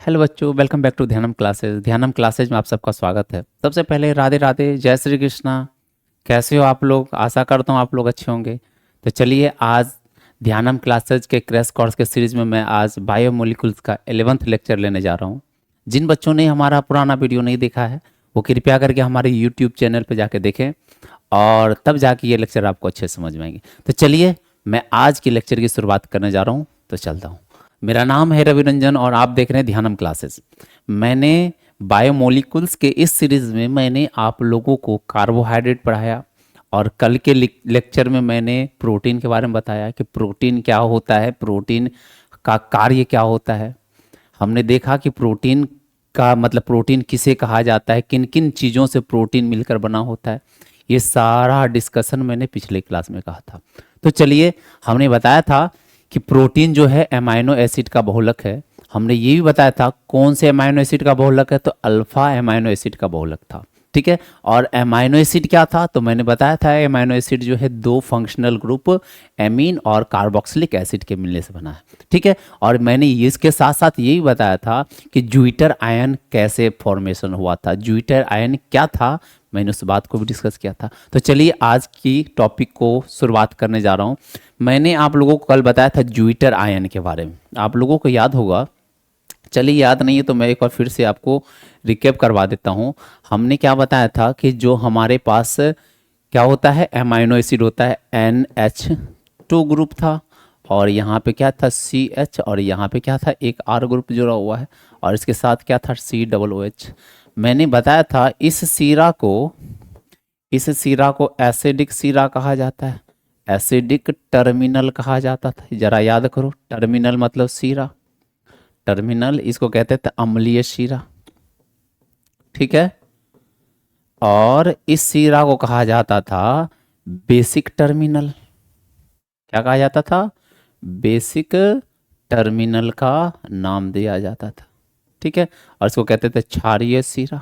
Hello बच्चों, welcome back to Dhyanam classes. Dhyanam classes में आप सबका स्वागत है। सबसे पहले राधे राधे, जय श्री कृष्णा। कैसे हो आप लोग? आशा करता हूँ आप लोग अच्छे होंगे। तो चलिए, आज ध्यानम क्लासेस के क्रैश कोर्स के सीरीज में मैं आज बायोमोलिकुल्स का 11th लेक्चर लेने जा रहा हूँ। जिन बच्चों ने हमारा पुराना वीडियो नहीं देखा है वो कृपया करके हमारे यूट्यूब चैनल पर जाके देखें और तब जाके ये लेक्चर आपको अच्छे से समझ में आएंगे। तो चलिए, मैं आज की लेक्चर की शुरुआत करने जा रहा हूँ। तो चलता हूँ। मेरा नाम है रवि रंजन और आप देख रहे हैं ध्यानम क्लासेस। मैंने बायोमोलिकुल्स के इस सीरीज में मैंने आप लोगों को कार्बोहाइड्रेट पढ़ाया और कल के लेक्चर में मैंने प्रोटीन के बारे में बताया कि प्रोटीन क्या होता है, प्रोटीन का कार्य क्या होता है। हमने देखा कि प्रोटीन का मतलब प्रोटीन किसे कहा जाता है, किन किन चीज़ों से प्रोटीन मिलकर बना होता है। ये सारा डिस्कशन मैंने पिछले क्लास में कहा था। तो चलिए, हमने बताया था कि प्रोटीन जो है एमाइनो एसिड का बहुलक है। हमने ये भी बताया था कौन से एमाइनो एसिड का बहुलक है, तो अल्फा एमाइनो एसिड का बहुलक था। ठीक है। और एमाइनो एसिड क्या था, तो मैंने बताया था एमाइनो एसिड जो है दो फंक्शनल ग्रुप एमीन और कार्बोक्सिलिक एसिड के मिलने से बना है। ठीक है। और मैंने इसके साथ साथ ये भी बताया था कि ज्यूइटर आयन कैसे फॉर्मेशन हुआ था, ज्यूइटर आयन क्या था, मैंने उस बात को भी डिस्कस किया था। तो चलिए, आज की टॉपिक को शुरुआत करने जा रहा हूँ। मैंने आप लोगों को कल बताया था ज्यूइटर आयन के बारे में, आप लोगों को याद होगा। चलिए, याद नहीं है तो मैं एक बार फिर से आपको रिकेप करवा देता हूँ। हमने क्या बताया था कि जो हमारे पास क्या होता है, एमाइनो एसिड होता है, NH2 ग्रुप था और यहाँ पे क्या था CH और यहाँ पे क्या था एक R ग्रुप जुड़ा हुआ है और इसके साथ क्या था COOH। मैंने बताया था इस सीरा को एसिडिक सीरा कहा जाता है, एसिडिक टर्मिनल कहा जाता था। जरा याद करो, टर्मिनल मतलब सीरा, टर्मिनल इसको कहते थे अम्लीय सीरा। ठीक है। और इस सीरा को कहा जाता था बेसिक टर्मिनल। क्या कहा जाता था? बेसिक टर्मिनल का नाम दिया जाता था। ठीक है। और इसको कहते थे क्षारीय सीरा,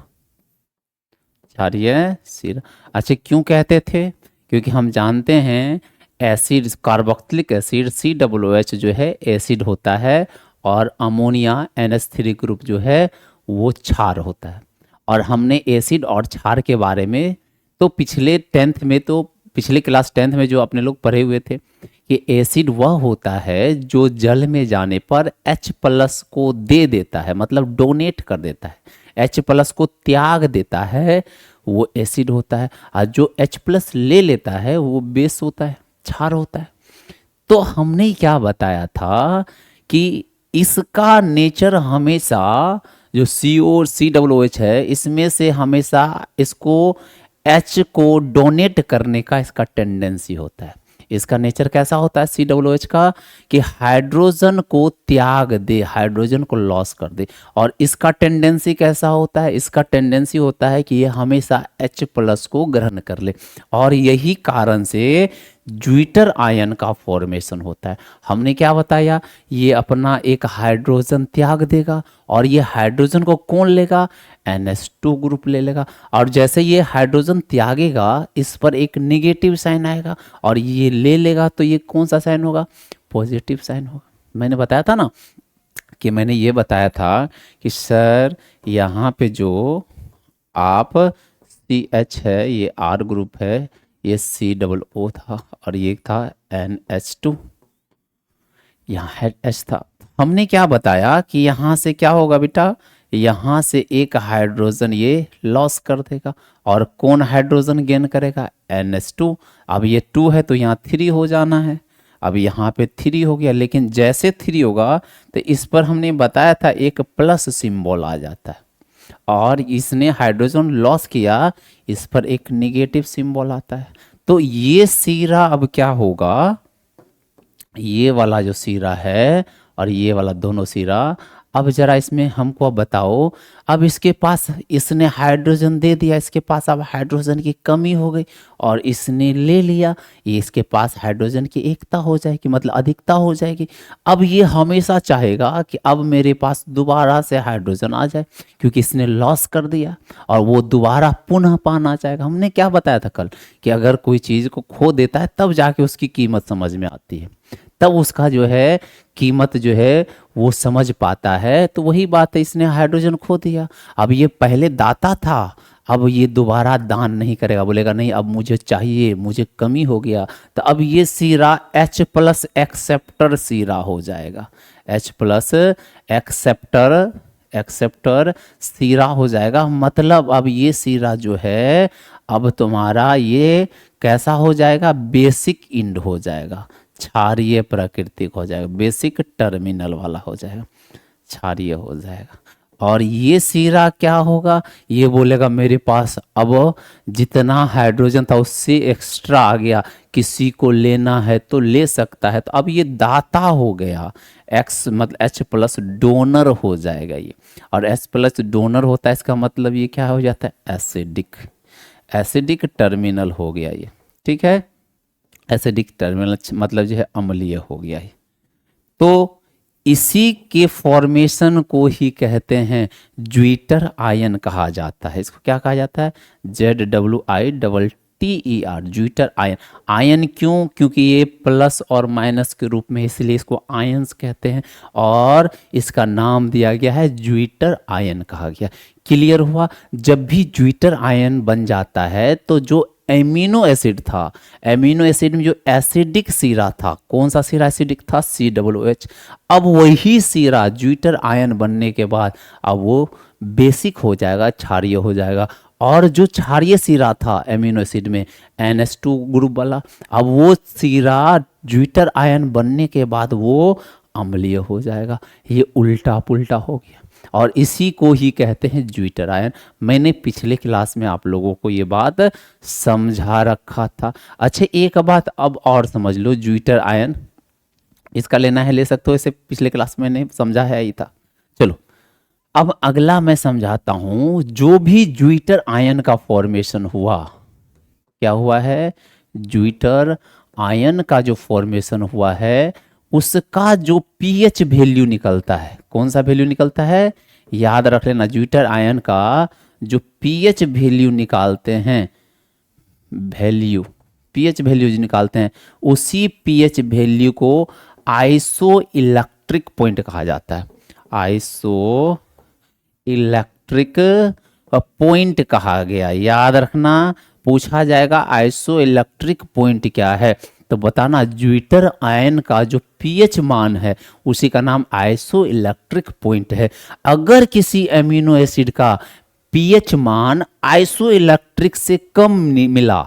क्षारीय सीरा। अच्छा, क्यों कहते थे? क्योंकि हम जानते हैं एसिड, कार्बोक्सिलिक एसिड COOH जो है एसिड होता है और अमोनिया NH3 ग्रुप जो है वो क्षार होता है। और हमने एसिड और क्षार के बारे में तो पिछले क्लास 10th में जो अपने लोग पढ़े हुए थे कि एसिड वह होता है जो जल में जाने पर H+ को दे देता है, मतलब डोनेट कर देता है, H+ को त्याग देता है, वो एसिड होता है। और जो H+ ले लेता है वो बेस होता है, क्षार होता है। तो हमने क्या बताया था कि इसका नेचर हमेशा जो CO और COOH है इसमें से हमेशा इसको H को डोनेट करने का इसका टेंडेंसी होता है। इसका नेचर कैसा होता है COOH का कि हाइड्रोजन को त्याग दे, हाइड्रोजन को लॉस कर दे। और इसका टेंडेंसी कैसा होता है? इसका टेंडेंसी होता है कि ये हमेशा H+ को ग्रहण कर ले और यही कारण से ज्यूइटर आयन का फॉर्मेशन होता है। हमने क्या बताया, ये अपना एक हाइड्रोजन त्याग देगा और ये हाइड्रोजन को कौन लेगा? NH2 ग्रुप ले लेगा। और जैसे ये हाइड्रोजन त्यागेगा इस पर एक नेगेटिव साइन आएगा और ये ले लेगा तो ये कौन सा साइन होगा? पॉजिटिव साइन होगा। मैंने बताया था ना कि मैंने ये बताया था कि सर यहाँ पे जो आप CH है ये R ग्रुप है, ये COO था और ये था NH2, यहाँ H था। हमने क्या बताया कि यहाँ से क्या होगा बेटा, यहाँ से एक हाइड्रोजन ये लॉस कर देगा और कौन हाइड्रोजन गेन करेगा? NH2। अब ये 2 है तो यहाँ 3 हो जाना है। अब यहाँ पे 3 हो गया, लेकिन जैसे 3 होगा तो इस पर हमने बताया था एक प्लस सिंबल आ जाता है और इसने हाइड्रोजन लॉस किया, इस पर एक नेगेटिव सिंबल आता है। तो ये सीरा अब क्या होगा, ये वाला जो सीरा है और ये वाला दोनों सीरा, अब जरा इसमें हमको अब बताओ, अब इसके पास इसने हाइड्रोजन दे दिया, इसके पास अब हाइड्रोजन की कमी हो गई और इसने ले लिया, ये इसके पास हाइड्रोजन की एकता हो जाएगी, मतलब अधिकता हो जाएगी। अब ये हमेशा चाहेगा कि अब मेरे पास दोबारा से हाइड्रोजन आ जाए क्योंकि इसने लॉस कर दिया और वो दोबारा पुनः पाना चाहेगा। हमने क्या बताया था कल कि अगर कोई चीज़ को खो देता है तब जाके उसकी कीमत समझ में आती है। तब उसका जो है कीमत जो है वो समझ पाता है। तो वही बात है, इसने हाइड्रोजन खो दिया। अब ये पहले दाता था, अब ये दोबारा दान नहीं करेगा, बोलेगा नहीं अब मुझे चाहिए, मुझे कमी हो गया। तो अब ये सीरा H प्लस एक्सेप्टर सीरा हो जाएगा, H प्लस एक्सेप्टर एक्सेप्टर सीरा हो जाएगा। मतलब अब ये सीरा जो है अब तुम्हारा ये कैसा हो जाएगा, बेसिक इंड हो जाएगा, क्षारीय प्राकृतिक हो जाएगा, बेसिक टर्मिनल वाला हो जाएगा, क्षारीय हो जाएगा। और ये सीरा क्या होगा, ये बोलेगा मेरे पास अब जितना हाइड्रोजन था उससे एक्स्ट्रा आ गया, किसी को लेना है तो ले सकता है। तो अब ये दाता हो गया, एक्स मतलब H प्लस डोनर हो जाएगा ये। और H प्लस डोनर होता है, इसका मतलब ये क्या हो जाता है, एसिडिक, एसिडिक टर्मिनल हो गया ये। ठीक है, एसिडिक टर्मिनल मतलब जो है अम्लीय हो गया है। तो इसी के फॉर्मेशन को ही कहते हैं ज्विटर आयन कहा जाता है। इसको क्या कहा जाता है, ZWITTER, ज्विटर आयन। आयन क्यों, क्योंकि ये प्लस और माइनस के रूप में, इसलिए इसको आयंस कहते हैं और इसका नाम दिया गया है ज्विटर आयन कहा गया। क्लियर हुआ। जब भी ज्विटर आयन बन जाता है तो जो एमिनो एसिड था, एमिनो एसिड में जो एसिडिक सीरा था, कौन सा सीरा एसिडिक था, COOH। अब वही सीरा ज्विटर आयन बनने के बाद अब वो बेसिक हो जाएगा, क्षारीय हो जाएगा। और जो क्षारीय सीरा था एमिनो एसिड में NH2 ग्रुप वाला, अब वो सीरा ज्विटर आयन बनने के बाद वो अम्लीय हो जाएगा। ये उल्टा पुल्टा हो गया और इसी को ही कहते हैं ज्विटर आयन। मैंने पिछले क्लास में आप लोगों को ये बात समझा रखा था। अच्छा एक बात अब और समझ लो, ज्विटर आयन इसका लेना है ले सकते हो, इसे पिछले क्लास में मैंने समझाया ही था। चलो अब अगला मैं समझाता हूं। जो भी ज्विटर आयन का फॉर्मेशन हुआ, क्या हुआ है, ज्विटर आयन का जो फॉर्मेशन हुआ है उसका जो pH वैल्यू निकलता है, कौन सा वैल्यू निकलता है, याद रख लेना, ज्विटर आयन का जो pH वैल्यू निकालते हैं, वैल्यू pH वैल्यू जो निकालते हैं, उसी pH वैल्यू को आइसो इलेक्ट्रिक पॉइंट कहा जाता है। आइसो इलेक्ट्रिक पॉइंट कहा गया, याद रखना, पूछा जाएगा आइसो इलेक्ट्रिक पॉइंट क्या है, तो बताना ज्विटर आयन का जो pH मान है उसी का नाम आइसो इलेक्ट्रिक पॉइंट है। अगर किसी एमिनो एसिड का pH मान आइसो इलेक्ट्रिक से कम मिला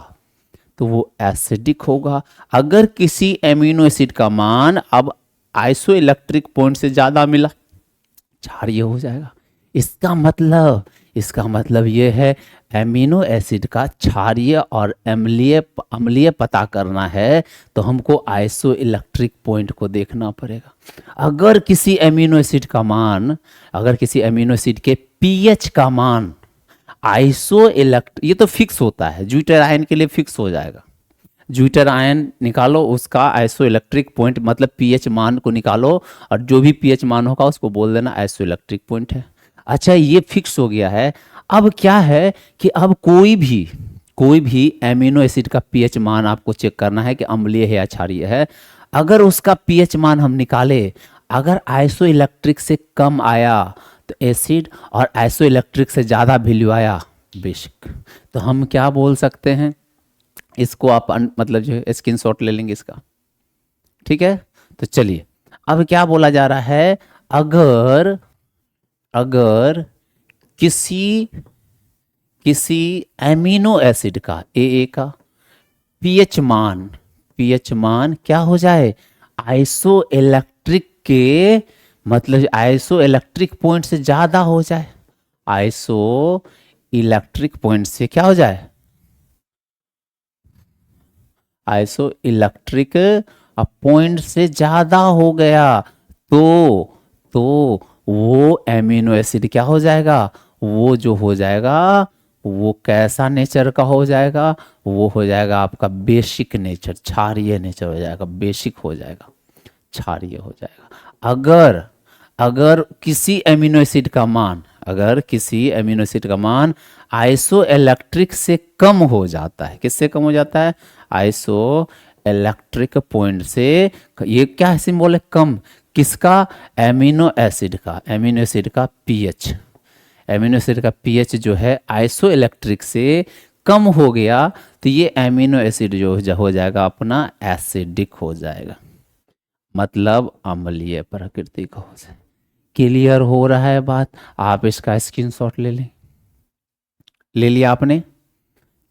तो वो एसिडिक होगा। अगर किसी एमिनो एसिड का मान अब आइसो इलेक्ट्रिक पॉइंट से ज्यादा मिला, क्षारीय हो जाएगा। इसका मतलब ये है एमिनो एसिड का क्षारीय और अम्लीय पता करना है तो हमको आइसो इलेक्ट्रिक पॉइंट को देखना पड़ेगा। अगर किसी एमिनो एसिड का मान, अगर किसी एमिनो एसिड के pH का मान आइसो ये तो फिक्स होता है, ज्विटर आयन के लिए फिक्स हो जाएगा। ज्विटर आयन निकालो, उसका आइसो इलेक्ट्रिक पॉइंट मतलब pH मान को निकालो और जो भी pH मान होगा उसको बोल देना आइसो इलेक्ट्रिक पॉइंट है। अच्छा ये फिक्स हो गया है। अब क्या है कि अब कोई भी एमिनो एसिड का pH मान आपको चेक करना है कि अम्लीय है या क्षारीय है। अगर उसका pH मान हम निकाले, अगर आइसो इलेक्ट्रिक से कम आया तो एसिड और आइसो इलेक्ट्रिक से ज़्यादा वैल्यू आया बेसिक, तो हम क्या बोल सकते हैं, इसको आप मतलब जो है स्क्रीनशॉट ले लेंगे इसका। ठीक है, तो चलिए अब क्या बोला जा रहा है, अगर किसी एमिनो एसिड का AA का pH मान क्या हो जाए, आइसो इलेक्ट्रिक के मतलब आइसो इलेक्ट्रिक पॉइंट से ज्यादा हो जाए, आइसो इलेक्ट्रिक पॉइंट से क्या हो जाए, आइसो इलेक्ट्रिक पॉइंट से ज्यादा हो गया तो वो एमिनो एसिड क्या हो जाएगा, वो जो हो जाएगा वो कैसा नेचर का हो जाएगा, वो हो जाएगा आपका बेसिक नेचर, क्षारीय नेचर हो जाएगा, बेसिक हो जाएगा, क्षारीय हो जाएगा। अगर किसी एमिनो एसिड का मान आइसो इलेक्ट्रिक से कम हो जाता है, किससे कम हो जाता है, आइसो इलेक्ट्रिक पॉइंट से, ये क्या सिंबल है, कम, किसका, एमिनो एसिड का, एमिनो एसिड का पीएच, एमिनो एसिड का पीएच जो है आइसो इलेक्ट्रिक से कम हो गया तो ये एमिनो एसिड जो हो जाएगा अपना एसिडिक हो जाएगा, मतलब अम्लीय प्रकृति का हो जाए। क्लियर हो रहा है बात? आप इसका स्क्रीनशॉट ले लें। ले लिया आपने?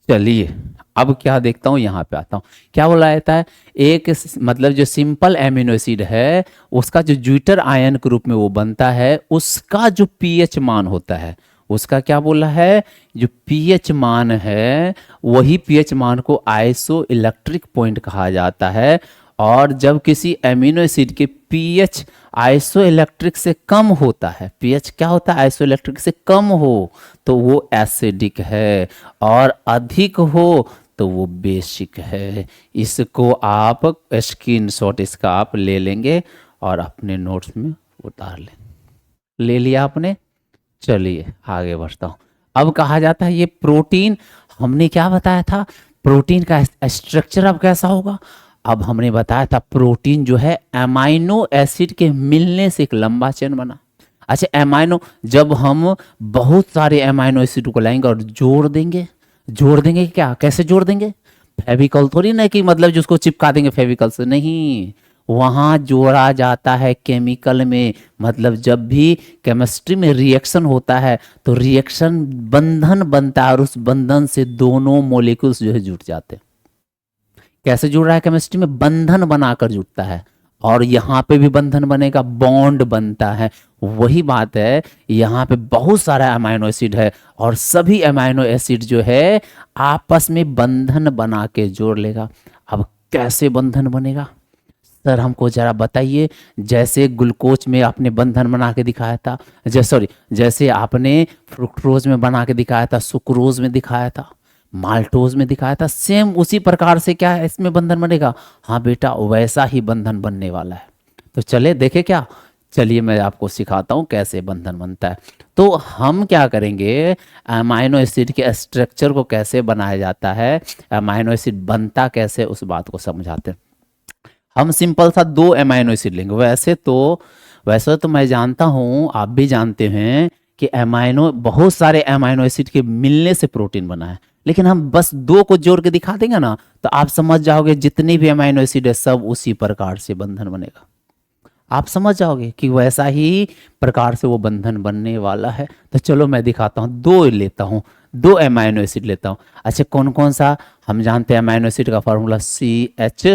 चलिए अब क्या देखता हूँ, यहाँ पे आता हूँ। क्या बोला जाता है, एक मतलब जो सिंपल एमिनो एसिड है उसका जो ज्यूटर आयन के रूप में वो बनता है, उसका जो पीएच मान होता है, उसका क्या बोला है, जो पीएच मान है वही पीएच मान को आइसो इलेक्ट्रिक पॉइंट कहा जाता है। और जब किसी एमिनो एसिड के पीएच आइसो इलेक्ट्रिक से कम होता है, पीएच क्या होता है, आइसो इलेक्ट्रिक से कम हो तो वो एसिडिक है, और अधिक हो तो वो बेसिक है। इसको आप स्क्रीनशॉट इसका आप ले लेंगे और अपने नोट्स में उतार लें। ले लिया आपने? चलिए आगे बढ़ता हूँ। अब कहा जाता है ये प्रोटीन, हमने क्या बताया था, प्रोटीन का स्ट्रक्चर अब कैसा होगा। अब हमने बताया था प्रोटीन जो है एमाइनो एसिड के मिलने से एक लंबा चेन बना। अच्छा, एमाइनो, जब हम बहुत सारे एमाइनो एसिड को लाएंगे और जोड़ देंगे, जोड़ देंगे क्या, कैसे जोड़ देंगे, फेविकॉल थोड़ी ना कि मतलब जिसको चिपका देंगे फेविकॉल से, नहीं, वहाँ जोड़ा जाता है केमिकल में। मतलब जब भी केमिस्ट्री में रिएक्शन होता है तो रिएक्शन बंधन बनता है और उस बंधन से दोनों मॉलिक्यूल्स जो है जुड़ जाते हैं। कैसे जुड़ रहा है केमिस्ट्री में, बंधन बनाकर जुड़ता है, और यहाँ पे भी बंधन बनेगा, बॉन्ड बनता है। वही बात है, यहाँ पे बहुत सारा अमाइनो एसिड है और सभी अमाइनो एसिड जो है आपस में बंधन बना के जोड़ लेगा। अब कैसे बंधन बनेगा सर, हमको जरा बताइए। जैसे ग्लूकोज में आपने बंधन बना के दिखाया था, जैसे आपने फ्रुक्टोज में बना के दिखाया था, सुक्रोज में दिखाया था, माल्टोज में दिखाया था, सेम उसी प्रकार से क्या है इसमें बंधन बनेगा। हाँ बेटा, वैसा ही बंधन बनने वाला है। तो चले देखे क्या, चलिए मैं आपको सिखाता हूँ कैसे बंधन बनता है। तो हम क्या करेंगे, अमाइनो एसिड के स्ट्रक्चर को कैसे बनाया जाता है, अमाइनो एसिड बनता कैसे, उस बात को समझाते हैं। हम सिंपल सा 2 अमाइनो एसिड लेंगे। वैसे तो मैं जानता हूँ, आप भी जानते हैं कि बहुत सारे अमाइनो एसिड के मिलने से प्रोटीन बना है, लेकिन हम बस 2 को जोड़ के दिखा देंगे ना तो आप समझ जाओगे जितने भी अमाइनो एसिड है सब उसी प्रकार से बंधन बनेगा। आप समझ जाओगे कि वैसा ही प्रकार से वो बंधन बनने वाला है। तो चलो मैं दिखाता हूँ, 2 लेता हूँ, 2 अमाइनो एसिड लेता हूँ। अच्छा, कौन कौन सा, हम जानते हैं अमाइनो एसिड का फॉर्मूला CH,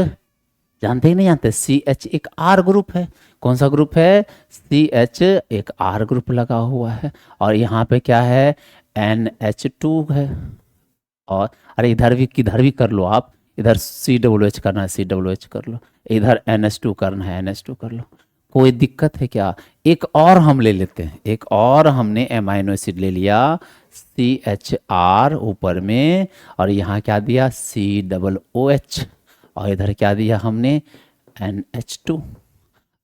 जानते ही नहीं जानते, CH एक R ग्रुप है। कौन सा ग्रुप है, CH एक R ग्रुप लगा हुआ है, और यहाँ पे क्या है, NH2 है। और अरे इधर भी कर लो आप, इधर COOH करना है COOH कर लो, इधर NH2 करना है NH2 कर लो, कोई दिक्कत है क्या। एक और हम ले लेते हैं, एक और हमने अमाइनो एसिड ले लिया, CHR ऊपर में, और यहाँ क्या दिया COOH, और इधर क्या दिया हमने NH2।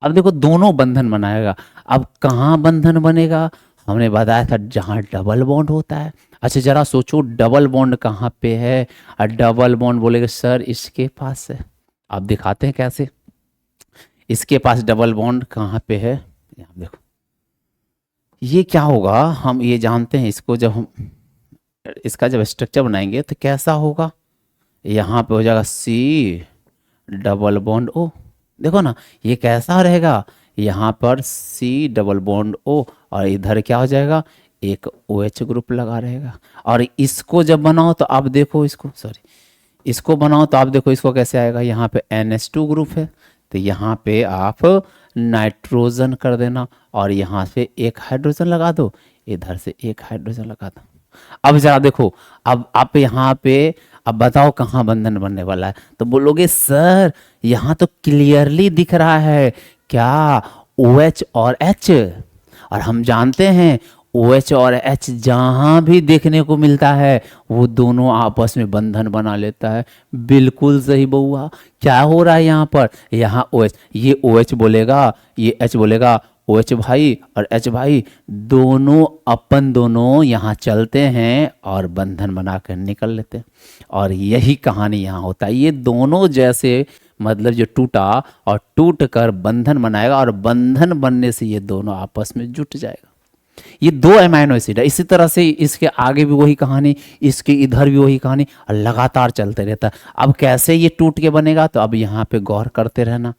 अब देखो दोनों बंधन बनाएगा। अब कहाँ बंधन बनेगा, हमने बताया था जहाँ डबल बॉन्ड होता है। अच्छा जरा सोचो डबल बॉन्ड कहाँ पे है, और डबल बॉन्ड बोलेगा सर इसके पास है। आप दिखाते हैं कैसे, इसके पास डबल बॉन्ड कहाँ पे है, यहाँ देखो। ये क्या होगा, हम ये जानते हैं, इसको जब हम इसका जब स्ट्रक्चर बनाएंगे तो कैसा होगा, यहाँ पे हो जाएगा C डबल बॉन्ड O। देखो ना ये कैसा रहेगा, यहाँ पर C डबल बॉन्ड O, और इधर क्या हो जाएगा, एक OH ग्रुप लगा रहेगा। और इसको जब बनाओ तो आप देखो, इसको बनाओ तो आप देखो इसको कैसे आएगा, यहाँ पे NH2 ग्रुप है तो यहाँ पे आप नाइट्रोजन कर देना, और यहाँ से एक हाइड्रोजन लगा दो, इधर से एक हाइड्रोजन लगा दो। अब जरा देखो, अब आप यहाँ पे अब बताओ कहाँ बंधन बनने वाला है, तो बोलोगे सर यहाँ तो क्लियरली दिख रहा है क्या, OH और H। और हम जानते हैं OH और H जहाँ भी देखने को मिलता है वो दोनों आपस में बंधन बना लेता है। बिल्कुल सही बउआ, क्या हो रहा है यहाँ पर, यहाँ OH, ये OH बोलेगा, ये H बोलेगा OH भाई और H भाई दोनों अपन दोनों यहाँ चलते हैं और बंधन बनाकर निकल लेते हैं। और यही कहानी यहाँ होता है, ये दोनों जैसे मतलब जो टूटा और टूट कर बंधन बनाएगा और बंधन बनने से ये दोनों आपस में जुट जाएगा। ये दो अमाइनो एसिड है। इसी तरह से इसके आगे भी वही कहानी, इसके इधर भी वही कहानी, और लगातार चलते रहता है। अब कैसे ये टूट के बनेगा, तो अब यहाँ पे गौर करते रहना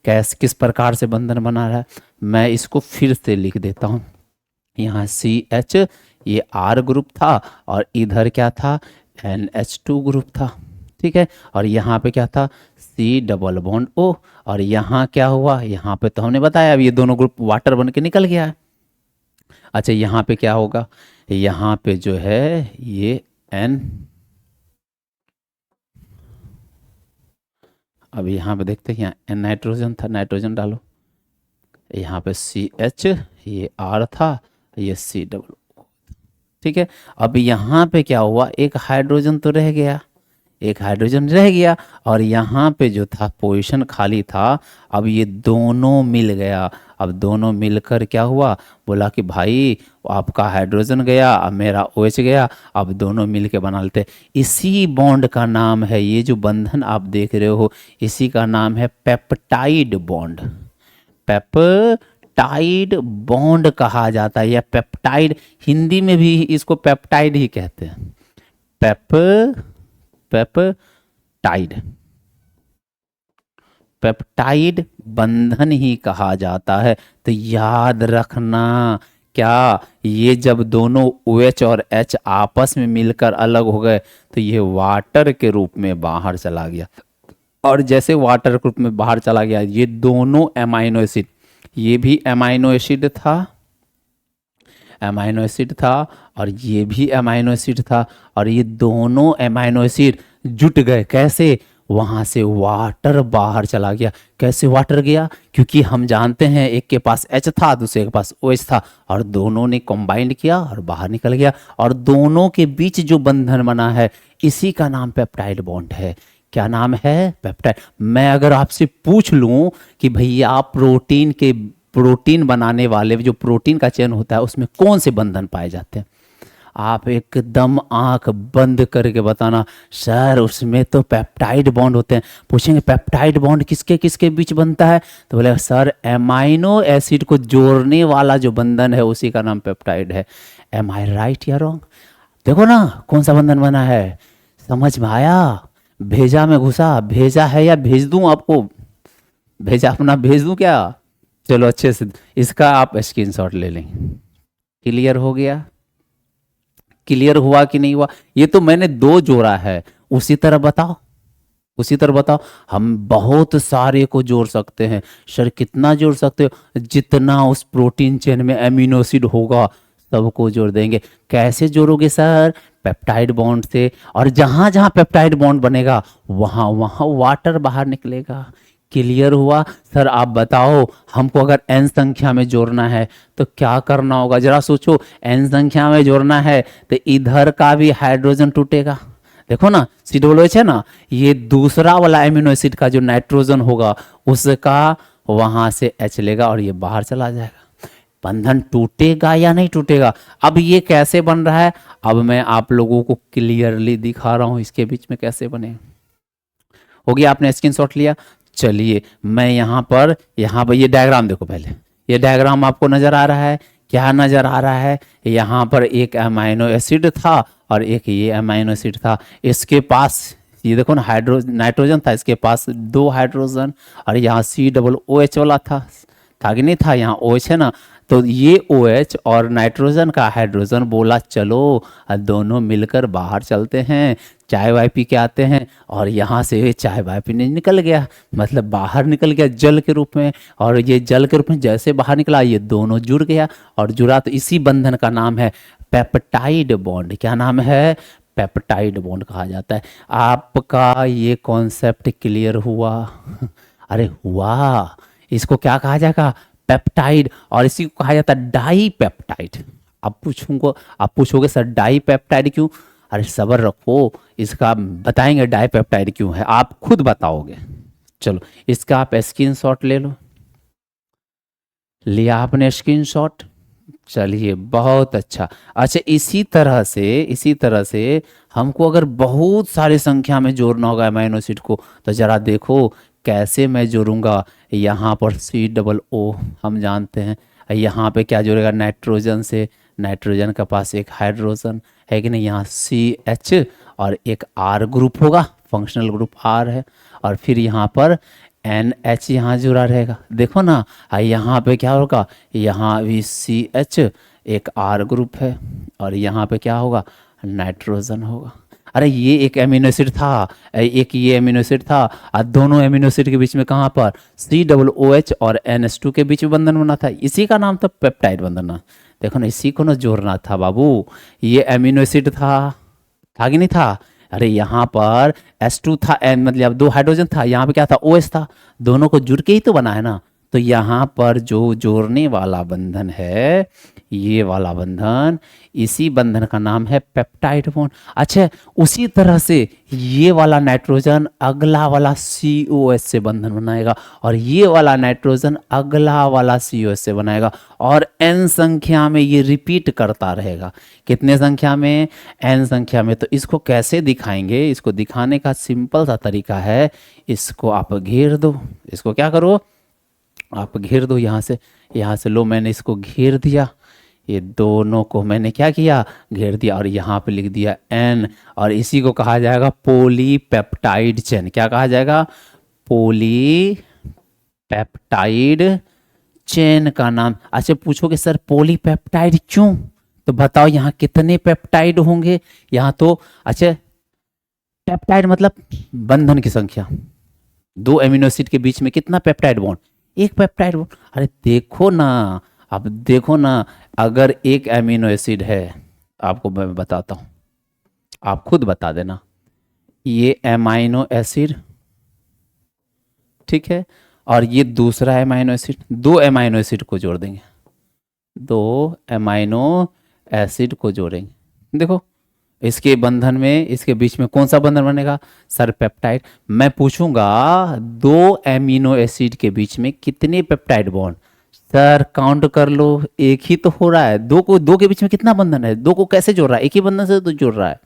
कैसे किस प्रकार से बंधन बना रहा है। मैं इसको फिर से लिख देता हूँ। यहाँ CH ये R ग्रुप था और इधर क्या था, NH2 ग्रुप था, ठीक है। और यहाँ पे क्या था, C डबल बॉन्ड O। और यहाँ क्या हुआ, यहाँ पे तो हमने बताया अब ये दोनों ग्रुप वाटर बन के निकल गया है। अच्छा यहाँ पे क्या होगा, यहाँ पे जो है ये N, अब यहाँ पे देखते हैं, यहाँ N नाइट्रोजन था, नाइट्रोजन डालो, यहाँ पे CH ये R था, ये C डबल O, ठीक है। अब यहाँ पे क्या हुआ, एक हाइड्रोजन तो रह गया, एक हाइड्रोजन रह गया, और यहाँ पे जो था पोजीशन खाली था। अब ये दोनों मिल गया, अब दोनों मिलकर क्या हुआ, बोला कि भाई आपका हाइड्रोजन गया, अब मेरा OH गया, अब दोनों मिल के बना लेते। इसी बॉन्ड का नाम है, ये जो बंधन आप देख रहे हो इसी का नाम है पेप्टाइड बॉन्ड। पेप्टाइड बॉन्ड कहा जाता है, या पेप्टाइड, हिंदी में भी इसको पेप्टाइड ही कहते हैं, पेप्टाइड, पेप्टाइड बंधन ही कहा जाता है। तो याद रखना, क्या ये जब दोनों OH और H आपस में मिलकर अलग हो गए तो ये वाटर के रूप में बाहर चला गया, और जैसे वाटर के रूप में बाहर चला गया ये दोनों अमाइनो एसिड, ये भी अमाइनो एसिड था, अमाइनो एसिड था, और ये भी अमाइनो एसिड था, और ये दोनों अमाइनो एसिड जुट गए। कैसे, वहाँ से वाटर बाहर चला गया। कैसे वाटर गया, क्योंकि हम जानते हैं एक के पास H था दूसरे के पास OH था, और दोनों ने कंबाइंड किया और बाहर निकल गया, और दोनों के बीच जो बंधन बना है इसी का नाम पेप्टाइड बॉन्ड है। क्या नाम है, पेप्टाइड। मैं अगर आपसे पूछ लूं कि भैया प्रोटीन बनाने वाले जो प्रोटीन का चयन होता है उसमें कौन से बंधन पाए जाते हैं, आप एकदम आंख बंद करके बताना, सर उसमें तो पेप्टाइड बॉन्ड होते हैं। पूछेंगे पेप्टाइड बॉन्ड किसके किसके बीच बनता है, तो बोले सर अमाइनो एसिड को जोड़ने वाला जो बंधन है उसी का नाम पेप्टाइड है। एम आई राइट या रॉन्ग, देखो ना कौन सा बंधन बना है, समझ में आया। भेजा में घुसा, भेजा है या भेज दूं आपको, भेजा अपना भेज दूं क्या, चलो अच्छे से इसका आप स्क्रीनशॉट ले लें। क्लियर हो गया, क्लियर हुआ कि नहीं हुआ, ये तो मैंने दो जोड़ा है, उसी तरह बताओ, उसी तरह बताओ। हम बहुत सारे को जोड़ सकते हैं, सर कितना जोड़ सकते हो, जितना उस प्रोटीन चेन में अमीनो एसिड होगा सबको जोड़ देंगे। कैसे जोड़ोगे सर, पेप्टाइड बॉन्ड से, और जहां जहां पेप्टाइड बॉन्ड बनेगा वहां वहां वाटर बाहर निकलेगा। क्लियर हुआ। सर आप बताओ, हमको अगर n संख्या में जोड़ना है तो क्या करना होगा, जरा सोचो। n संख्या में जोड़ना है तो इधर का भी हाइड्रोजन टूटेगा, देखो ना COOH है ना, ये दूसरा वाला एमिनो एसिड का जो नाइट्रोजन होगा उसका वहां से H लेगा और ये बाहर चला जाएगा। बंधन टूटेगा या नहीं टूटेगा। अब ये कैसे बन रहा है, अब मैं आप लोगों को क्लियरली दिखा रहा हूं इसके बीच में कैसे बने। हो गया, आपने स्क्रीनशॉट लिया। चलिए मैं यहाँ पर ये डायग्राम देखो, पहले ये डायग्राम आपको नजर आ रहा है, क्या नजर आ रहा है, यहाँ पर एक अमाइनो एसिड था और एक ये अमाइनो एसिड था। इसके पास ये देखो ना नाइट्रोजन था, इसके पास 2 हाइड्रोजन, और यहाँ COOH वाला था कि नहीं था, यहाँ OH है ना, तो ये OH और नाइट्रोजन का हाइड्रोजन बोला चलो दोनों मिलकर बाहर चलते हैं, चाय वाय पी के आते हैं, और यहाँ से चाय वाय पीने निकल गया, मतलब बाहर निकल गया जल के रूप में, और ये जल के रूप में जैसे बाहर निकला ये दोनों जुड़ गया, और जुड़ा तो इसी बंधन का नाम है पेप्टाइड बॉन्ड। क्या नाम है, पेप्टाइड बॉन्ड कहा जाता है। आपका ये कॉन्सेप्ट क्लियर हुआ अरे हुआ, इसको क्या कहा जाएगा, पेप्टाइड, और इसी को कहा जाता है डाई पेप्टाइड। अब पूछोगे सर डाई पेप्टाइड क्यों, अरे सब्र रखो, इसका बताएंगे डाई पेप्टाइड क्यों है, आप खुद बताओगे। चलो इसका आप स्क्रीनशॉट ले लो, लिया आपने स्क्रीनशॉट? चलिए बहुत अच्छा। अच्छा, इसी तरह से हमको अगर बहुत सारी संख्या में जोड़ना होगा अमीनो एसिड को, तो जरा देखो कैसे मैं जोड़ूंगा। यहाँ पर C O हम जानते हैं, यहाँ पे क्या जोड़ेगा नाइट्रोजन से, नाइट्रोजन के पास एक हाइड्रोजन है कि नहीं, यहाँ CH और एक R ग्रुप होगा, फंक्शनल ग्रुप R है, और फिर यहाँ पर NH यहाँ जुड़ा रहेगा। देखो ना, यहाँ पे क्या होगा, यहाँ भी CH एक R ग्रुप है, और यहाँ पे क्या होगा, नाइट्रोजन होगा। अरे ये एक एमिनो एसिड था, एक ये एमिनो एसिड था, और दोनों एमिनो एसिड के बीच में कहाँ पर COOH और NH2 के बीच में बंधन बना था, इसी का नाम था पेप्टाइड बंधन। देखो ना, इसी को ना जोड़ना था बाबू। ये एमिनो एसिड था कि नहीं था? अरे यहाँ पर H2 था, मतलब दो हाइड्रोजन था, यहाँ पे क्या था, OH था, दोनों को जुड़ के ही तो बना है ना। तो यहाँ पर जो जोड़ने वाला बंधन है, ये वाला बंधन, इसी बंधन का नाम है पेप्टाइड बॉन्ड। अच्छा, उसी तरह से ये वाला नाइट्रोजन अगला वाला COH से बंधन बनाएगा, और ये वाला नाइट्रोजन अगला वाला COH से बनाएगा, और n संख्या में ये रिपीट करता रहेगा। कितने संख्या में? n संख्या में। तो इसको कैसे दिखाएंगे? इसको दिखाने का सिंपल सा तरीका है, इसको आप घेर दो। इसको क्या करो, आप घेर दो यहाँ से लो, मैंने इसको घेर दिया, ये दोनों को मैंने क्या किया, घेर दिया, और यहाँ पे लिख दिया N, और इसी को कहा जाएगा पॉलीपेप्टाइड चेन। क्या कहा जाएगा? पॉलीपेप्टाइड चेन का नाम। अच्छा, पूछोगे सर पॉलीपेप्टाइड क्यों? तो बताओ यहाँ कितने पेप्टाइड होंगे? यहाँ तो अच्छा, पेप्टाइड मतलब बंधन की संख्या, दो एमिनो एसिड के बीच में कितना पेप्टाइड बॉन्ड? एक पेप्टाइड बॉन्ड। अरे देखो ना, अब देखो ना, अगर एक एमिनो एसिड है, आपको मैं बताता हूँ, आप खुद बता देना, ये एमाइनो एसिड, ठीक है, और ये दूसरा एमाइनो एसिड, दो एमाइनो एसिड को जोड़ देंगे, दो एमाइनो एसिड को जोड़ेंगे। देखो इसके बंधन में, इसके बीच में कौन सा बंधन बनेगा? Sir peptide. मैं पूछूंगा दो एमिनो एसिड के बीच में कितने पेप्टाइड बॉन्ड? सर काउंट कर लो, एक ही तो हो रहा है। दो के बीच में कितना बंधन है? दो को कैसे जोड़ रहा है? एक ही बंधन से तो जोड़ रहा है।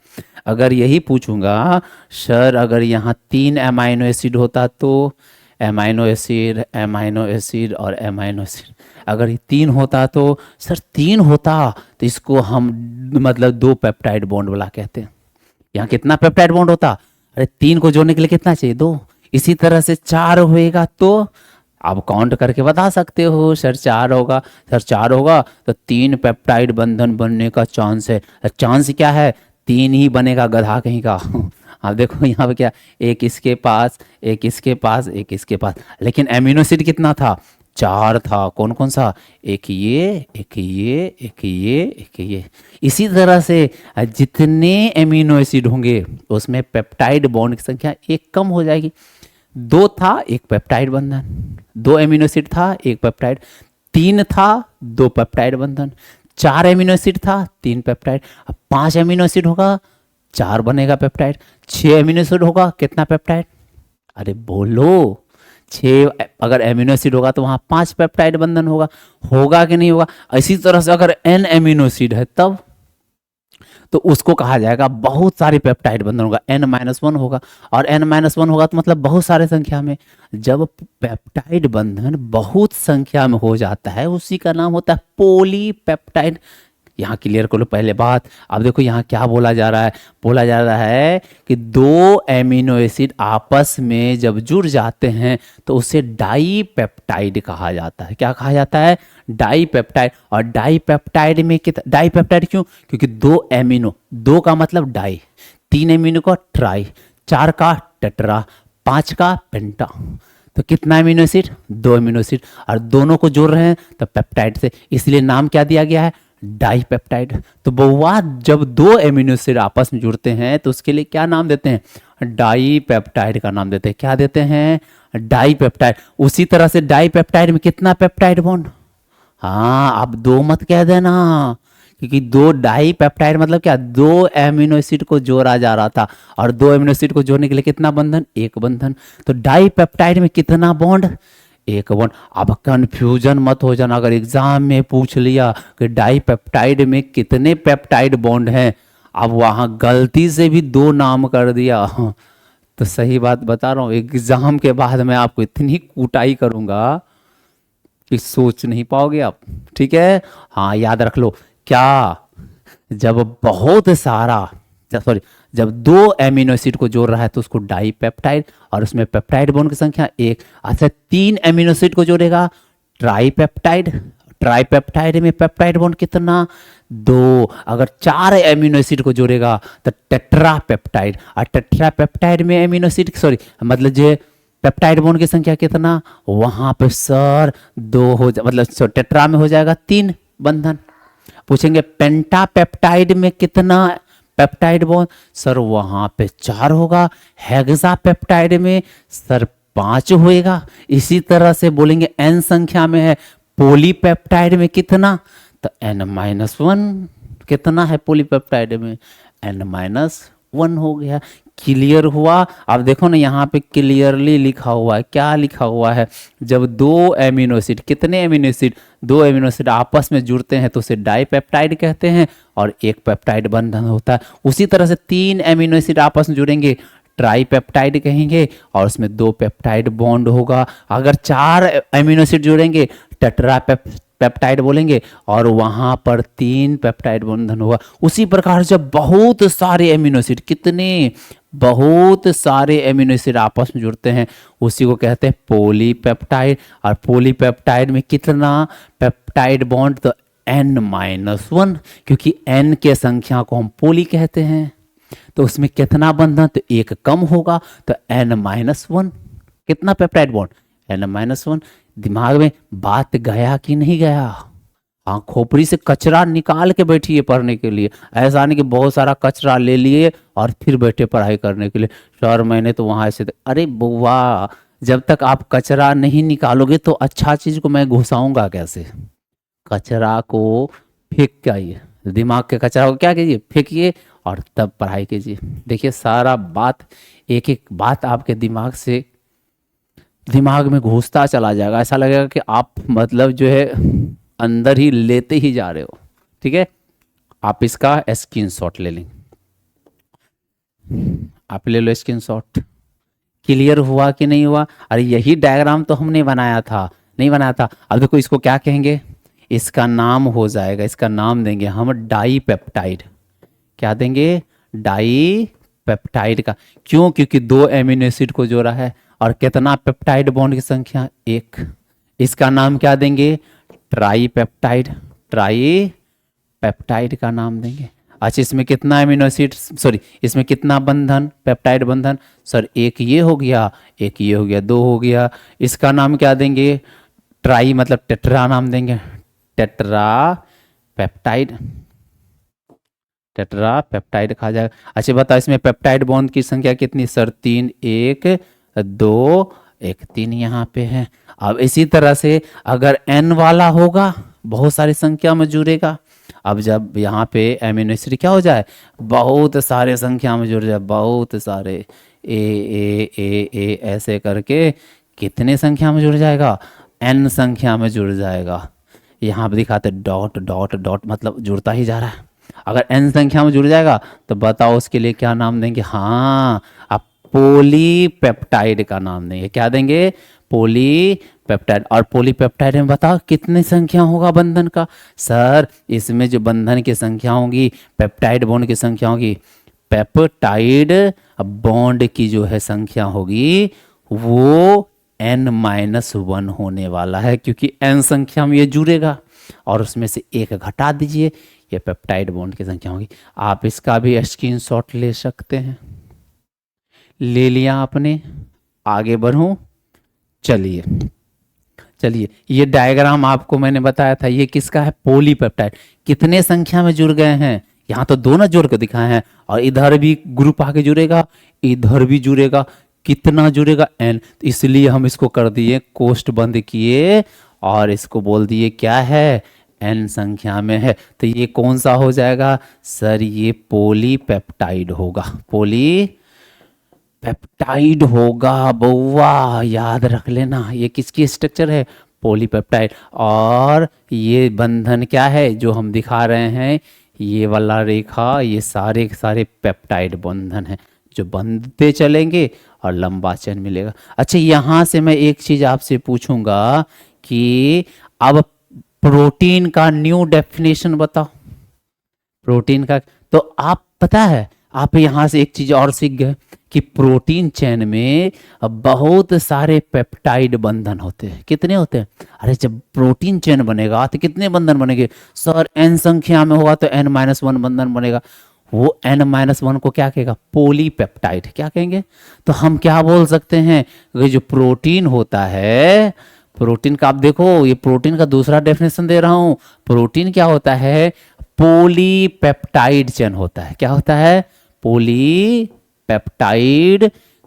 अगर यही पूछूंगा सर, अगर यहाँ 3 एमाइनो एसिड होता तो एमाइनो एसिड, एमाइनो एसिड और एमाइनो एसिड, अगर ये 3 होता तो सर 3 होता तो इसको हम मतलब दो पेप्टाइड बॉन्ड वाला कहते हैं। यहाँ कितना पेप्टाइड बॉन्ड होता? अरे 3 को जोड़ने के लिए कितना चाहिए? 2। इसी तरह से 4 होएगा तो आप काउंट करके बता सकते हो, सर 4 होगा, सर 4 होगा तो 3 पेप्टाइड बंधन बनने का चांस है। चांस क्या है? 3 ही बनेगा, गधा कहीं का। आप देखो यहाँ पे क्या, एक इसके पास, एक इसके पास, एक इसके पास, लेकिन एमिनो एसिड कितना था? 4 था। कौन कौन सा? एक ये, एक ये, एक ये, एक ये। इसी तरह से जितने एमिनो एसिड होंगे उसमें पेप्टाइड बॉन्ड की संख्या एक कम हो जाएगी। 2 था, एक पेप्टाइड बंधन, 2 एमिनो एसिड था, एक पेप्टाइड, 3 था, 2 पेप्टाइड बंधन, 4 एमिनो एसिड था, 3 पेप्टाइड, अब 5 एमिनो एसिड होगा, 4 बनेगा पेप्टाइड, 6 एमिनो एसिड होगा, कितना पेप्टाइड? अरे बोलो, 6 अगर एमिनो एसिड होगा तो वहाँ 5 पेप्टाइड बंधन होगा कि नहीं होगा? इसी तरह से अगर n एमिनो एसिड है तब तो उसको कहा जाएगा बहुत सारे पेप्टाइड बंधन होगा, n-1 होगा, और n-1 होगा तो मतलब बहुत सारे संख्या में। जब पेप्टाइड बंधन बहुत संख्या में हो जाता है उसी का नाम होता है पॉलीपेप्टाइड। यहाँ क्लियर कर लो पहले बात। अब देखो यहाँ क्या बोला जा रहा है, बोला जा रहा है कि दो एमिनो एसिड आपस में जब जुड़ जाते हैं तो उसे डाईपेप्टाइड कहा जाता है। क्या कहा जाता है? डाईपेप्टाइड। और डाईपेप्टाइड में कितना, डाईपेप्टाइड क्यों? क्योंकि दो एमिनो, दो का मतलब डाई, 3 एमिनो का ट्राई, 4 का टेट्रा, 5 का पेंटा। तो कितना एमिनो एसिड? 2 एमिनो एसिड, और दोनों को जोड़ रहे हैं तो पेप्टाइड से, इसलिए नाम क्या दिया गया है? डाईपेप्टाइड। तो बहुआ जब दो एमिनो एसिड आपस में जुड़ते हैं तो उसके लिए क्या नाम देते हैं? डाईपेप्टाइड का नाम देते हैं। क्या देते हैं? डाईपेप्टाइड। उसी तरह से डाईपेप्टाइड में कितना पेप्टाइड बॉन्ड? हाँ, आप 2 मत कह देना, क्योंकि 2 डाईपेप्टाइड मतलब क्या? 2 एमिनो एसिड को जोड़ा जा रहा था, और 2 एमिनो एसिड को जोड़ने के लिए कितना बंधन? एक बंधन। तो डाईपेप्टाइड में कितना बॉन्ड? एक बॉन्ड। अब कंफ्यूजन मत हो जाना, अगर एग्जाम में पूछ लिया कि डाइपेप्टाइड में कितने पेप्टाइड बॉन्ड हैं, अब वहां गलती से भी दो नाम कर दिया, तो सही बात बता रहा हूँ, एग्जाम के बाद मैं आपको इतनी कुटाई करूंगा कि सोच नहीं पाओगे आप। ठीक है, हाँ याद रख लो। क्या, जब बहुत सारा, सॉरी, जब दो एमिनो एसिड को जोड़ रहा है तो उसको डाइपेप्टाइड, और उसमें पेप्टाइड बॉन्ड की संख्या एक। अच्छा, तीन एमिनो एसिड को जोड़ेगा, ट्राइपेप्टाइड। ट्राइपेप्टाइड में पेप्टाइड बॉन्ड कितना, दो। अगर चार एमिनो एसिड को जोड़ेगा तो टेट्रापेप्टाइड, और टेट्रापेप्टाइड में एमिनो एसिड, सॉरी मतलब जो पेप्टाइड बॉन्ड की संख्या कितना, वहां पे सर दो हो जा, मतलब टेट्रा में हो जाएगा तीन बंधन। पूछेंगे पेंटापेप्टाइड में कितना पेप्टाइड बॉन्ड, सर वहां पे चार होगा। हेक्सापेप्टाइड में सर पांच होएगा। इसी तरह से बोलेंगे एन संख्या में है, पॉलीपेप्टाइड में कितना, तो एन माइनस वन। कितना है पॉलीपेप्टाइड में, एन माइनस वन हो गया। क्लियर हुआ। अब देखो ना यहाँ पे क्लियरली लिखा हुआ है, क्या लिखा हुआ है, जब दो एमिनो एसिड, कितने एमिनो एसिड, दो एमिनो एसिड आपस में जुड़ते हैं तो उसे डाइपेप्टाइड कहते हैं, और एक पेप्टाइड बंधन होता है। उसी तरह से तीन एमिनो एसिड आपस में जुड़ेंगे, ट्राइपेप्टाइड कहेंगे, और उसमें दो पेप्टाइड बॉन्ड होगा। अगर चार एमिनो एसिड जुड़ेंगे, पेप्टाइड बोलेंगे, और वहां पर तीन पेप्टाइड बंधन होगा। उसी प्रकार जब बहुत सारे एमिनो एसिड, कितने, बहुत सारे एमिनो एसिड आपस में जुड़ते हैं, उसी को कहते हैं पॉलीपेप्टाइड। और पॉलीपेप्टाइड में कितना पेप्टाइड बॉन्ड, तो n माइनस वन, क्योंकि n के संख्या को हम पोली कहते हैं, तो उसमें कितना बंधन, तो एक कम होगा, तो n माइनस वन। कितना peptide bond, n minus one. दिमाग में बात गया कि नहीं गया, हाँ, खोपड़ी से कचरा निकाल के बैठिए पढ़ने के लिए, ऐसा नहीं कि बहुत सारा कचरा ले लिए और फिर बैठे पढ़ाई करने के लिए, सर मैंने तो वहां ऐसे, अरे बुआ, जब तक आप कचरा नहीं निकालोगे तो अच्छा चीज को मैं घुसाऊंगा कैसे। कचरा को फेंक के आइए, दिमाग के कचरा को क्या कीजिए, फेंकिए, और तब पढ़ाई कीजिए। देखिए सारा बात, एक एक बात आपके दिमाग से, दिमाग में घुसता चला जाएगा, ऐसा लगेगा कि आप मतलब जो है अंदर ही लेते ही जा रहे हो। ठीक है, आप इसका स्क्रीनशॉट ले लें, आप ले लो स्क्रीनशॉट। क्लियर हुआ कि नहीं हुआ, अरे यही डायग्राम तो हमने बनाया था, नहीं बनाया था। अब देखो इसको क्या कहेंगे, इसका नाम हो जाएगा, इसका नाम देंगे हम डाइपेप्टाइड। क्या देंगे, डाइपेप्टाइड का। क्यों, क्योंकि दो एमिनो एसिड को जोड़ा है, और कितना पेप्टाइड बॉन्ड की संख्या, एक। इसका नाम क्या देंगे, ट्राइपेप्टाइड। ट्राइपेप्टाइड का नाम देंगे। अच्छा, इसमें कितना एमिनो एसिड, सॉरी इसमें कितना बंधन, पेप्टाइड बंधन, सर एक ये हो गया, एक ये हो गया, दो हो गया। इसका नाम क्या देंगे, ट्राई मतलब टेट्रा नाम देंगे, टेट्रा पेप्टाइड। टेट्रा पेप्टाइड कहा जाएगा। अच्छा बताओ, इसमें पेप्टाइड बॉन्ड की संख्या कितनी, सर तीन, एक दो, एक तीन यहाँ पे है। अब इसी तरह से अगर n वाला होगा, बहुत सारी संख्या में जुड़ेगा। अब जब यहाँ पे एमिनो एसिड क्या हो जाए, बहुत सारे संख्या में जुड़ जाए, बहुत सारे, ए ऐसे करके कितने संख्या में जुड़ जाएगा, n संख्या में जुड़ जाएगा। यहाँ पे दिखाते डॉट डॉट डॉट, मतलब जुड़ता ही जा रहा है। अगर n संख्या में जुड़ जाएगा तो बताओ उसके लिए क्या नाम देंगे, हाँ अब पॉलीपेप्टाइड का नाम देंगे। क्या देंगे, पॉलीपेप्टाइड। और पॉलीपेप्टाइड में बताओ कितनी संख्या होगा बंधन का, सर इसमें जो बंधन की संख्या होगी, पेप्टाइड बॉन्ड की संख्या होगी, पेप्टाइड बॉन्ड की जो है संख्या होगी वो n माइनस वन होने वाला है, क्योंकि n संख्या में ये जुड़ेगा, और उसमें से एक घटा दीजिए, ये पेप्टाइड बॉन्ड की संख्या होगी। आप इसका भी स्क्रीनशॉट ले सकते हैं। ले लिया आपने, आगे बढ़ूं, चलिए चलिए, ये डायग्राम आपको मैंने बताया था, ये किसका है, पॉलीपेप्टाइड। कितने संख्या में जुड़ गए हैं, यहाँ तो दोनों जोड़ के दिखाए हैं, और इधर भी ग्रुप आके जुड़ेगा, इधर भी जुड़ेगा। कितना जुड़ेगा, n। तो इसलिए हम इसको कर दिए कोष्ठ बंद किए, और इसको बोल दिए क्या है, n संख्या में है। तो ये कौन सा हो जाएगा, सर ये पॉलीपेप्टाइड होगा, पॉलीपेप्टाइड। पेप्टाइड होगा बउआ, याद रख लेना। ये किसकी स्ट्रक्चर है? पॉलीपेप्टाइड। और ये बंधन क्या है जो हम दिखा रहे हैं? ये वाला रेखा, ये सारे के सारे पेप्टाइड बंधन है जो बंधते चलेंगे और लंबा चेन मिलेगा। अच्छा, यहाँ से मैं एक चीज आपसे पूछूंगा कि अब प्रोटीन का न्यू डेफिनेशन बताओ। प्रोटीन का तो आप पता है, आप यहाँ से एक चीज और सीख गए कि प्रोटीन चेन में बहुत सारे पेप्टाइड बंधन होते हैं। कितने होते हैं? अरे जब प्रोटीन चेन बनेगा तो कितने बंधन बनेंगे सर? एन संख्या में होगा तो n-1 बंधन बनेगा। वो n-1 को क्या कहेगा? पॉलीपेप्टाइड। क्या कहेंगे? तो हम क्या बोल सकते हैं कि जो प्रोटीन होता है, प्रोटीन का आप देखो, ये प्रोटीन का दूसरा डेफिनेशन दे रहा हूं। प्रोटीन क्या होता है? पॉलीपेप्टाइड चेन होता है। क्या होता है? पॉलीपेप्टाइड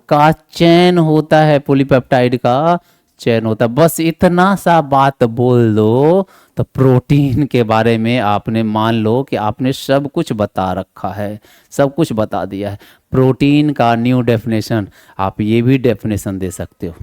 का चेन होता है। पॉलीपेप्टाइड का चेन होता है। बस इतना सा बात बोल दो तो प्रोटीन के बारे में आपने मान लो कि आपने सब कुछ बता रखा है, सब कुछ बता दिया है। प्रोटीन का न्यू डेफिनेशन, आप ये भी डेफिनेशन दे सकते हो।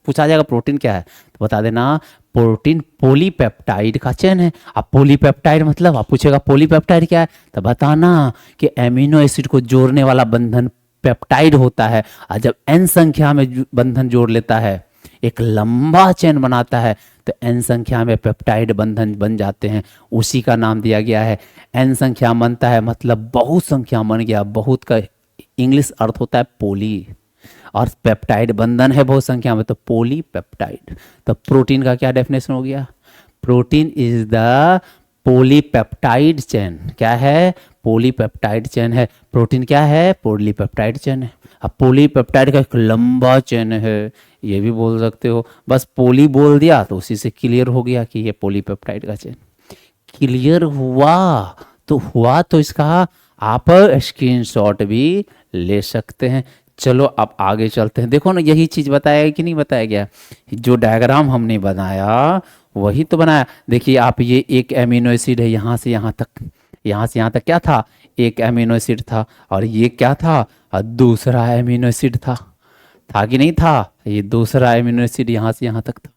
पूछा जाएगा प्रोटीन क्या है तो बता देना प्रोटीन पॉलीपेप्टाइड का चेन है। अब पॉलीपेप्टाइड मतलब आप पूछेगा पॉलीपेप्टाइड क्या है तो बताना कि एमिनो एसिड को जोड़ने वाला बंधन पेप्टाइड होता है। और जब एन संख्या में बंधन जोड़ लेता है, एक लंबा चेन बनाता है, तो एन संख्या में पेप्टाइड बंधन बन जाते हैं। उसी का नाम दिया गया है। एन संख्या बनता है मतलब बहुत संख्या बन गया। बहुत का इंग्लिश अर्थ होता है पोली, और पेप्टाइड बंधन है बहुत संख्या में तो पॉलीपेप्टाइड। तो प्रोटीन का क्या डेफिनेशन हो गया? Protein is the polypeptide chain. क्या है? पॉलीपेप्टाइड चेन है। प्रोटीन क्या है? पॉलीपेप्टाइड चेन है। अब पॉलीपेप्टाइड का एक लंबा चेन है, ये भी बोल सकते हो। बस पोली बोल दिया तो उसी से क्लियर हो गया कि ये पॉलीपेप्टाइड का चेन। क्लियर हुआ तो इसका आप स्क्रीनशॉट भी ले सकते हैं। चलो अब आगे चलते हैं। देखो ना, यही चीज बताया है कि नहीं बताया गया? जो डायग्राम हमने बनाया वही तो बनाया। देखिए आप, ये एक एमिनो एसिड है, यहाँ से यहाँ तक, यहाँ से यहाँ तक क्या था? एक एमिनो एसिड था। और ये क्या था? दूसरा एमिनो एसिड था कि नहीं था? ये दूसरा एमिनो एसिड यहाँ से यहाँ तक था।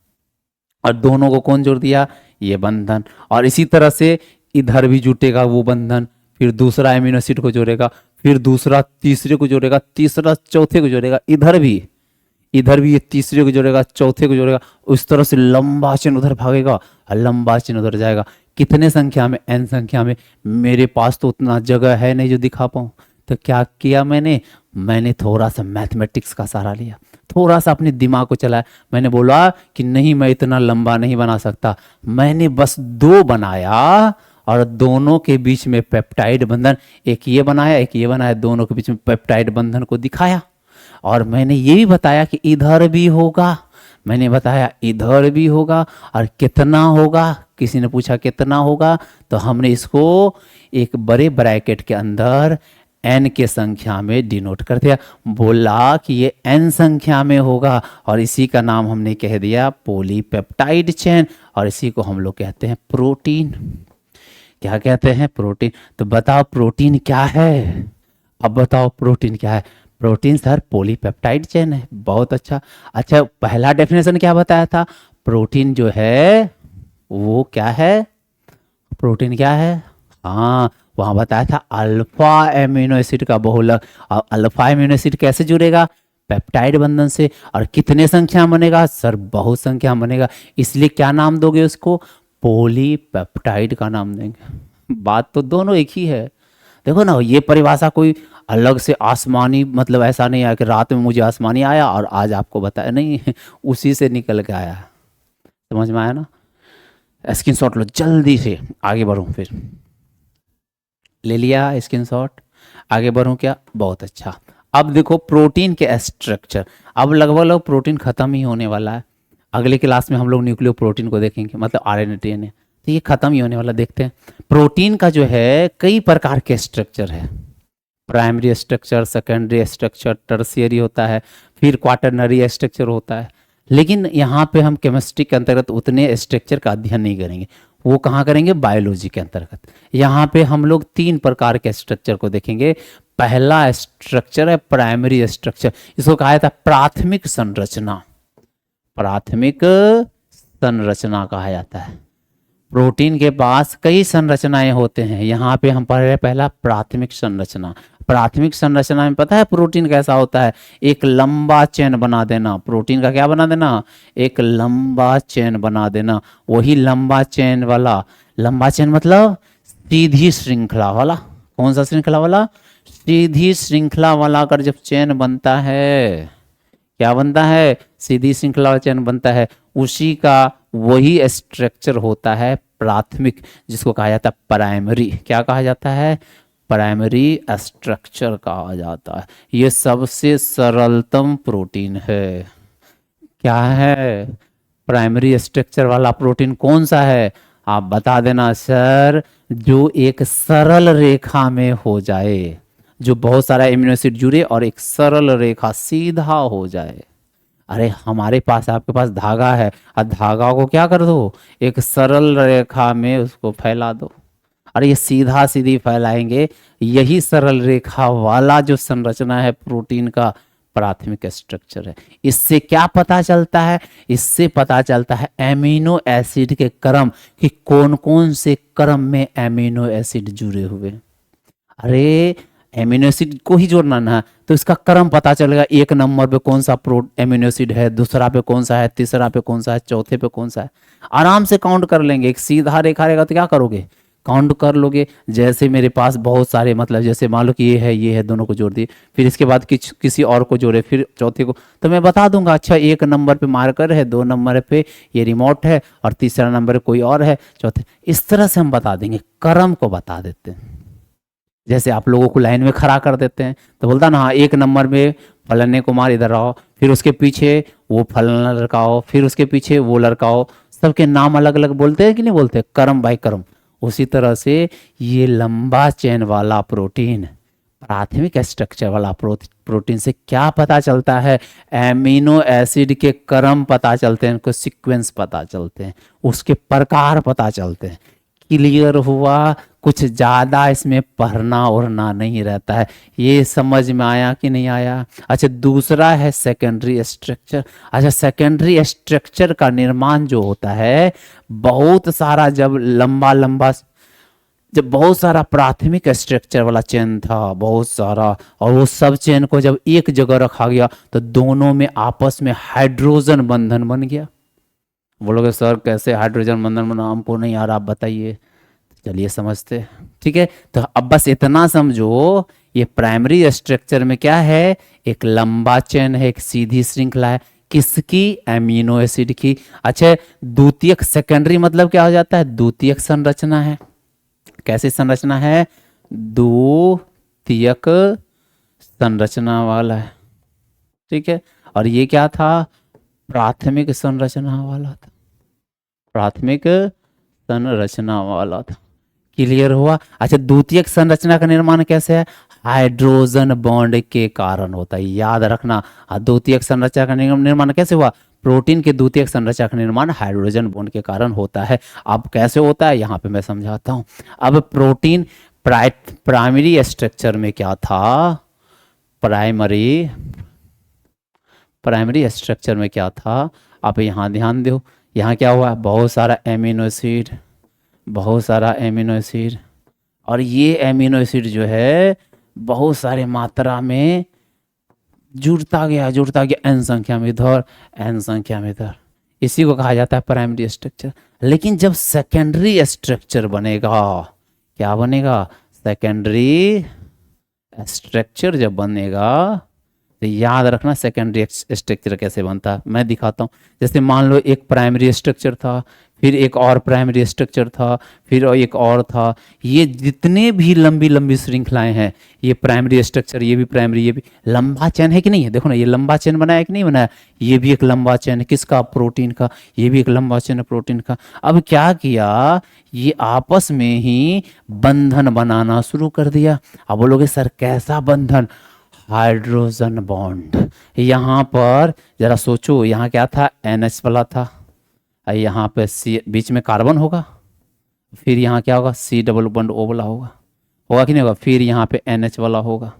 और दोनों को कौन जोड़ दिया? ये बंधन। और इसी तरह से इधर भी जुटेगा वो बंधन, फिर दूसरा एमिनो एसिड को जोड़ेगा, फिर दूसरा तीसरे को जोड़ेगा, तीसरा चौथे को जोड़ेगा, इधर भी ये तीसरे को जोड़ेगा, चौथे को जोड़ेगा। उस तरह से लंबा चेन उधर भागेगा और लंबा चेन उधर जाएगा। कितने संख्या में? एन संख्या में। मेरे पास तो उतना जगह है नहीं जो दिखा पाऊं, तो क्या किया मैंने थोड़ा सा मैथमेटिक्स का सहारा लिया, थोड़ा सा अपने दिमाग को चलाया। मैंने बोला कि नहीं, मैं इतना लंबा नहीं बना सकता। मैंने बस 2 बनाया और दोनों के बीच में पेप्टाइड बंधन, एक ये बनाया एक ये बनाया, दोनों के बीच में पेप्टाइड बंधन को दिखाया। और मैंने ये भी बताया कि इधर भी होगा। मैंने बताया इधर भी होगा। और कितना होगा? किसी ने पूछा कितना होगा, तो हमने इसको एक बड़े ब्रैकेट के अंदर n के संख्या में डिनोट कर दिया। बोला कि ये n संख्या में होगा, और इसी का नाम हमने कह दिया पॉलीपेप्टाइड चेन, और इसी को हम लोग कहते हैं प्रोटीन। क्या कहते हैं? प्रोटीन। तो बताओ प्रोटीन क्या है? अब बताओ प्रोटीन क्या है? प्रोटीन सर पॉलीपेप्टाइड चेन है। बहुत अच्छा। अच्छा, पहला डेफिनेशन क्या बताया था? प्रोटीन जो है वो क्या है? प्रोटीन क्या है? हाँ, वहां बताया था अल्फा एमिनो एसिड का बहुलक। अल्फा एमिनो एसिड कैसे जुड़ेगा? पेप्टाइड बंधन से। और कितने संख्या बनेगा? सर बहुत संख्या बनेगा। इसलिए क्या नाम दोगे उसको? पॉलीपेप्टाइड का नाम देंगे। बात तो दोनों एक ही है। देखो ना, ये परिभाषा कोई अलग से आसमानी, मतलब ऐसा नहीं है कि रात में मुझे आसमानी आया और आज आपको बताया, नहीं उसी से निकल के आया। समझ में आया ना? स्क्रीनशॉट लो जल्दी से, आगे बढ़ूं। फिर ले लिया स्क्रीनशॉट, आगे बढ़ूं क्या? बहुत अच्छा। अब देखो प्रोटीन के स्ट्रक्चर। अब लगभग प्रोटीन खत्म ही होने वाला है। अगले क्लास में हम लोग न्यूक्लियो प्रोटीन को देखेंगे, मतलब आरएनए डीएनए। तो ये खत्म ही होने वाला। देखते हैं प्रोटीन का जो है कई प्रकार के स्ट्रक्चर है। Primary structure, secondary structure, tertiary होता है, फिर क्वाटरनरी स्ट्रक्चर होता है। लेकिन यहाँ पे हम केमिस्ट्री के अंतर्गत उतने स्ट्रक्चर का अध्ययन नहीं करेंगे। वो कहाँ करेंगे? बायोलॉजी के अंतर्गत। यहाँ पे हम लोग 3 प्रकार के स्ट्रक्चर को देखेंगे। पहला स्ट्रक्चर है प्राइमरी स्ट्रक्चर, इसको कहा जाता है प्राथमिक संरचना। प्राथमिक संरचना कहा जाता है। प्रोटीन के पास कई संरचनाएं होते हैं, यहाँ पे हम पढ़ रहे हैं पहला प्राथमिक संरचना। प्राथमिक संरचना में पता है प्रोटीन कैसा होता है, एक लंबा चेन बना देना। प्रोटीन का क्या बना देना, एक लंबा चेन बना देना। वही लंबा चेन वाला, लंबा चेन मतलब सीधी श्रृंखला वाला। कौन सा श्रृंखला वाला, सीधी श्रृंखला वाला। अगर जब चेन बनता है, क्या बनता है, सीधी श्रृंखला चेन बनता है, उसी का वही स्ट्रक्चर होता है प्राथमिक, जिसको कहा जाता है प्राइमरी। क्या कहा जाता है, प्राइमरी स्ट्रक्चर कहा जाता है। ये सबसे सरलतम प्रोटीन है। क्या है, प्राइमरी स्ट्रक्चर वाला प्रोटीन कौन सा है, आप बता देना सर। जो एक सरल रेखा में हो जाए, जो बहुत सारा एमिनो एसिड जुड़े और एक सरल रेखा सीधा हो जाए। अरे हमारे पास, आपके पास धागा है, और धागा को क्या कर दो, एक सरल रेखा में उसको फैला दो। अरे ये सीधा सीधी फैलाएंगे, यही सरल रेखा वाला जो संरचना है प्रोटीन का प्राथमिक स्ट्रक्चर है। इससे क्या पता चलता है, इससे पता चलता है एमिनो एसिड के क्रम, कि कौन कौन से क्रम में एमिनो एसिड जुड़े हुए। अरे एमिनो एसिड को ही जोड़ना ना, तो इसका क्रम पता चलेगा। एक नंबर पे कौन सा एमिनो एसिड है, दूसरा पे कौन सा है, तीसरा पे कौन सा है, चौथे पे कौन सा है। आराम से काउंट कर लेंगे। एक सीधा रेखा रहेगा तो क्या करोगे, काउंट कर लोगे। जैसे मेरे पास बहुत सारे, मतलब जैसे मान लो कि ये है, दोनों को जोड़ दिए, फिर इसके बाद किसी और को जोड़े, फिर चौथे को, तो मैं बता दूंगा अच्छा एक नंबर पे मार्कर है, 2 नंबर पे ये रिमोट है, और तीसरा नंबर कोई और है, चौथे। इस तरह से हम बता देंगे, क्रम को बता देते हैं। जैसे आप लोगों को लाइन में खड़ा कर देते हैं, तो बोलता ना हाँ, एक नंबर में फलाने कुमार इधर आओ, फिर उसके पीछे वो फलाना लड़का आओ, फिर उसके पीछे वो लड़का आओ। सबके नाम अलग अलग बोलते हैं कि नहीं बोलते, क्रम बाय क्रम। उसी तरह से ये लंबा चेन वाला प्रोटीन, प्राथमिक स्ट्रक्चर वाला प्रोटीन से क्या पता चलता है, एमिनो एसिड के क्रम पता चलते हैं, उनको सीक्वेंस पता चलते हैं, उसके प्रकार पता चलते हैं। क्लियर हुआ, कुछ ज़्यादा इसमें पढ़ना ओढ़ना नहीं रहता है। ये समझ में आया कि नहीं आया। अच्छा दूसरा है सेकेंडरी स्ट्रक्चर। अच्छा सेकेंडरी स्ट्रक्चर का निर्माण जो होता है, बहुत सारा जब लंबा लंबा, जब बहुत सारा प्राथमिक स्ट्रक्चर वाला चेन था, बहुत सारा, और वो सब चेन को जब एक जगह रखा गया तो दोनों में आपस में हाइड्रोजन बंधन बन गया। बोलोगे सर कैसे हाइड्रोजन बंधन बना, हमको नहीं यार आप बताइए। चलिए समझते, ठीक है। तो अब बस इतना समझो, ये प्राइमरी स्ट्रक्चर में क्या है, एक लंबा चेन है, एक सीधी श्रृंखला है, किसकी, एमिनो एसिड की। अच्छा द्वितीयक, सेकेंडरी मतलब क्या हो जाता है, द्वितीयक संरचना है। कैसी संरचना है, द्वितीयक संरचना वाला है, ठीक है। और ये क्या था, प्राथमिक संरचना वाला था, प्राथमिक संरचना वाला था। क्लियर हुआ। अच्छा द्वितीयक संरचना का निर्माण कैसे है, हाइड्रोजन बॉन्ड के कारण होता है, याद रखना। द्वितीयक संरचना का निर्माण कैसे हुआ, प्रोटीन के द्वितीयक संरचना का निर्माण हाइड्रोजन बॉन्ड के कारण होता है। अब कैसे होता है यहाँ पे मैं समझाता हूँ। अब प्रोटीन प्राइमरी स्ट्रक्चर में क्या था, प्राइमरी स्ट्रक्चर में क्या था, आप यहाँ ध्यान दो। यहाँ क्या हुआ, बहुत सारा एमिनो एसिड, बहुत सारा एमिनो एसिड, और ये एमिनो एसिड जो है बहुत सारे मात्रा में जुड़ता गया n संख्या में इधर, n संख्या में इधर। इसी को कहा जाता है प्राइमरी स्ट्रक्चर। लेकिन जब सेकेंडरी स्ट्रक्चर बनेगा, क्या बनेगा, सेकेंडरी स्ट्रक्चर जब बनेगा, तो याद रखना सेकेंडरी स्ट्रक्चर कैसे बनता है, मैं दिखाता हूँ। जैसे मान लो एक प्राइमरी स्ट्रक्चर था, फिर एक और प्राइमरी स्ट्रक्चर था, फिर एक और था। ये जितने भी लंबी लंबी श्रृंखलाएं हैं, ये प्राइमरी स्ट्रक्चर, ये भी प्राइमरी, ये भी लंबा चेन है कि नहीं है। देखो ना ये लंबा चेन बनाया कि नहीं बनाया, ये भी एक लंबा चेन है, किसका, प्रोटीन का। ये भी एक लंबा चेन है प्रोटीन का। अब क्या किया, ये आपस में ही बंधन बनाना शुरू कर दिया। अब बोलोगे सर कैसा बंधन, हाइड्रोजन बॉन्ड। यहाँ पर जरा सोचो, यहाँ क्या था, NH वाला था, यहाँ पे C बीच में कार्बन होगा, फिर यहाँ क्या होगा, C डबल बॉन्ड O वाला होगा कि नहीं होगा, फिर यहाँ पे NH वाला होगा,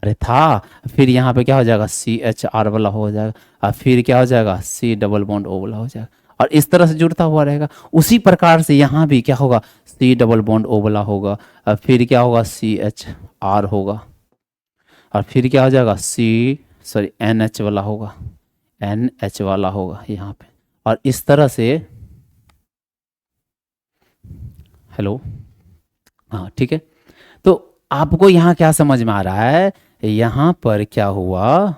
अरे था, फिर यहाँ पे क्या हो जाएगा, सी एच आर वाला हो जाएगा, और फिर क्या हो जाएगा, सी डबल बॉन्ड ओ वाला हो जाएगा, और इस तरह से जुड़ता हुआ रहेगा। उसी प्रकार से यहाँ भी क्या होगा, सी डबल बॉन्ड ओ वाला होगा, और फिर क्या होगा, सी एच आर होगा, और फिर क्या हो जाएगा, सी सॉरी एन एच वाला होगा, एन एच वाला होगा यहाँ पे, और इस तरह से। हेलो, हाँ ठीक है। तो आपको यहाँ क्या समझ में आ रहा है, यहाँ पर क्या हुआ,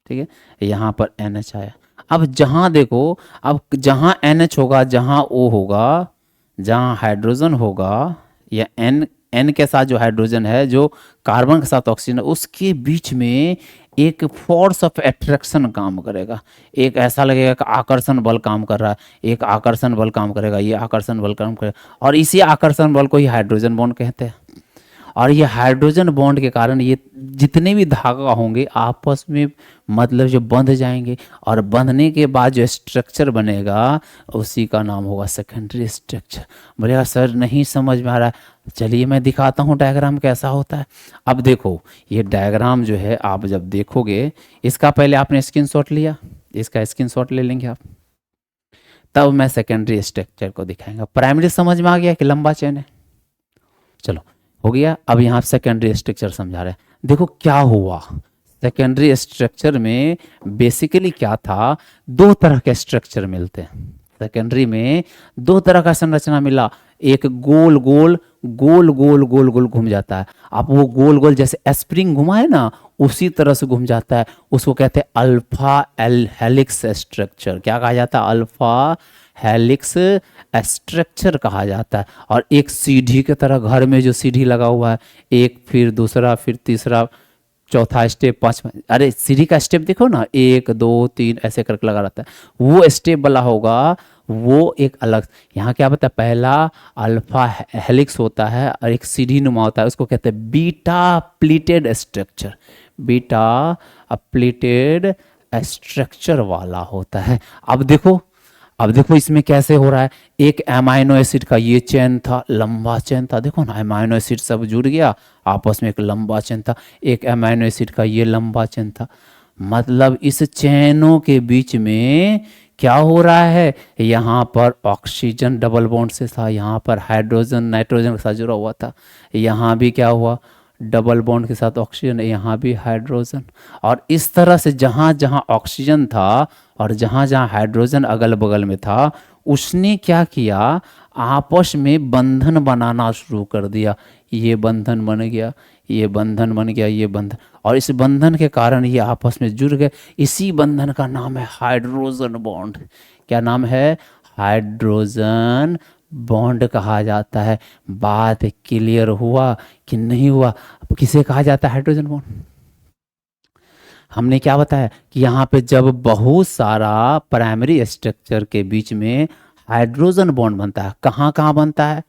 ठीक है, यहाँ पर एन एच आया। अब जहाँ देखो, अब जहाँ एन एच होगा, जहाँ ओ होगा, जहाँ हाइड्रोजन होगा, या एन एन के साथ जो हाइड्रोजन है, जो कार्बन के साथ ऑक्सीजन है, उसके बीच में एक फोर्स ऑफ अट्रैक्शन काम करेगा। एक ऐसा लगेगा कि आकर्षण बल काम कर रहा है, एक आकर्षण बल काम करेगा, ये आकर्षण बल काम करेगा, और इसी आकर्षण बल को ही हाइड्रोजन बॉन्ड कहते हैं। और ये हाइड्रोजन बॉन्ड के कारण ये जितने भी धागा होंगे आपस में मतलब जो बंध जाएंगे, और बंधने के बाद जो स्ट्रक्चर बनेगा उसी का नाम होगा सेकेंडरी स्ट्रक्चर। बोलेगा सर नहीं समझ में आ रहा है, चलिए मैं दिखाता हूँ डायग्राम कैसा होता है। अब देखो ये डायग्राम जो है, आप जब देखोगे, इसका पहले आपने स्क्रीनशॉट लिया, इसका स्क्रीनशॉट ले लेंगे आप, तब मैं सेकेंडरी स्ट्रक्चर को दिखाएंगा। प्राइमरी समझ में आ गया कि लंबा चेन है, चलो हो गया। अब यहाँ सेकेंडरी स्ट्रक्चर समझा रहे हैं, देखो क्या हुआ। सेकेंडरी स्ट्रक्चर में बेसिकली क्या था, दो तरह के स्ट्रक्चर मिलते हैं। सेकेंडरी में दो तरह का संरचना मिला, एक गोल गोल गोल गोल गोल गोल घूम जाता है। आप वो गोल गोल जैसे स्प्रिंग घुमाए ना, उसी तरह से घूम जाता है, उसको कहते हैं अल्फा एल हेलिक्स स्ट्रक्चर। क्या कहा जाता है, अल्फा हेलिक्स स्ट्रक्चर कहा जाता है। और एक सीढ़ी की तरह, घर में जो सीढ़ी लगा हुआ है, एक फिर दूसरा फिर तीसरा चौथा स्टेप पांचवा, अरे सीढ़ी का स्टेप देखो ना, एक दो तीन ऐसे करके लगा रहता है, वो स्टेप वाला होगा, वो एक अलग। यहाँ क्या बता, पहला अल्फा हेलिक्स होता है और एक सीढ़ी नुमा होता है, उसको कहते हैं beta pleated structure. Beta pleated structure वाला होता है। अब देखो इसमें कैसे हो रहा है, एक एमाइनो एसिड का ये चेन था, लंबा चेन था, देखो ना एमाइनो एसिड सब जुड़ गया आपस में, एक लंबा चेन था, एक एमाइनो एसिड का ये लंबा चेन था। मतलब इस चेनों के बीच में क्या हो रहा है, यहाँ पर ऑक्सीजन डबल बॉन्ड से था, यहाँ पर हाइड्रोजन नाइट्रोजन के साथ जुड़ा हुआ था, यहाँ भी क्या हुआ, डबल बॉन्ड के साथ ऑक्सीजन, यहाँ भी हाइड्रोजन। और इस तरह से जहाँ जहाँ ऑक्सीजन था और जहाँ जहाँ हाइड्रोजन अगल बगल में था, उसने क्या किया, आपस में बंधन बनाना शुरू कर दिया। ये बंधन बन गया, ये बंधन बन गया, ये बंधन, और इस बंधन के कारण ये आपस में जुड़ गए। इसी बंधन का नाम है हाइड्रोजन बॉन्ड। क्या नाम है, हाइड्रोजन बॉन्ड कहा जाता है। बात क्लियर हुआ कि नहीं हुआ, अब किसे कहा जाता है हाइड्रोजन बॉन्ड। हमने क्या बताया कि यहाँ पे जब बहुत सारा प्राइमरी स्ट्रक्चर के बीच में हाइड्रोजन बॉन्ड बनता है, कहाँ कहाँ बनता है,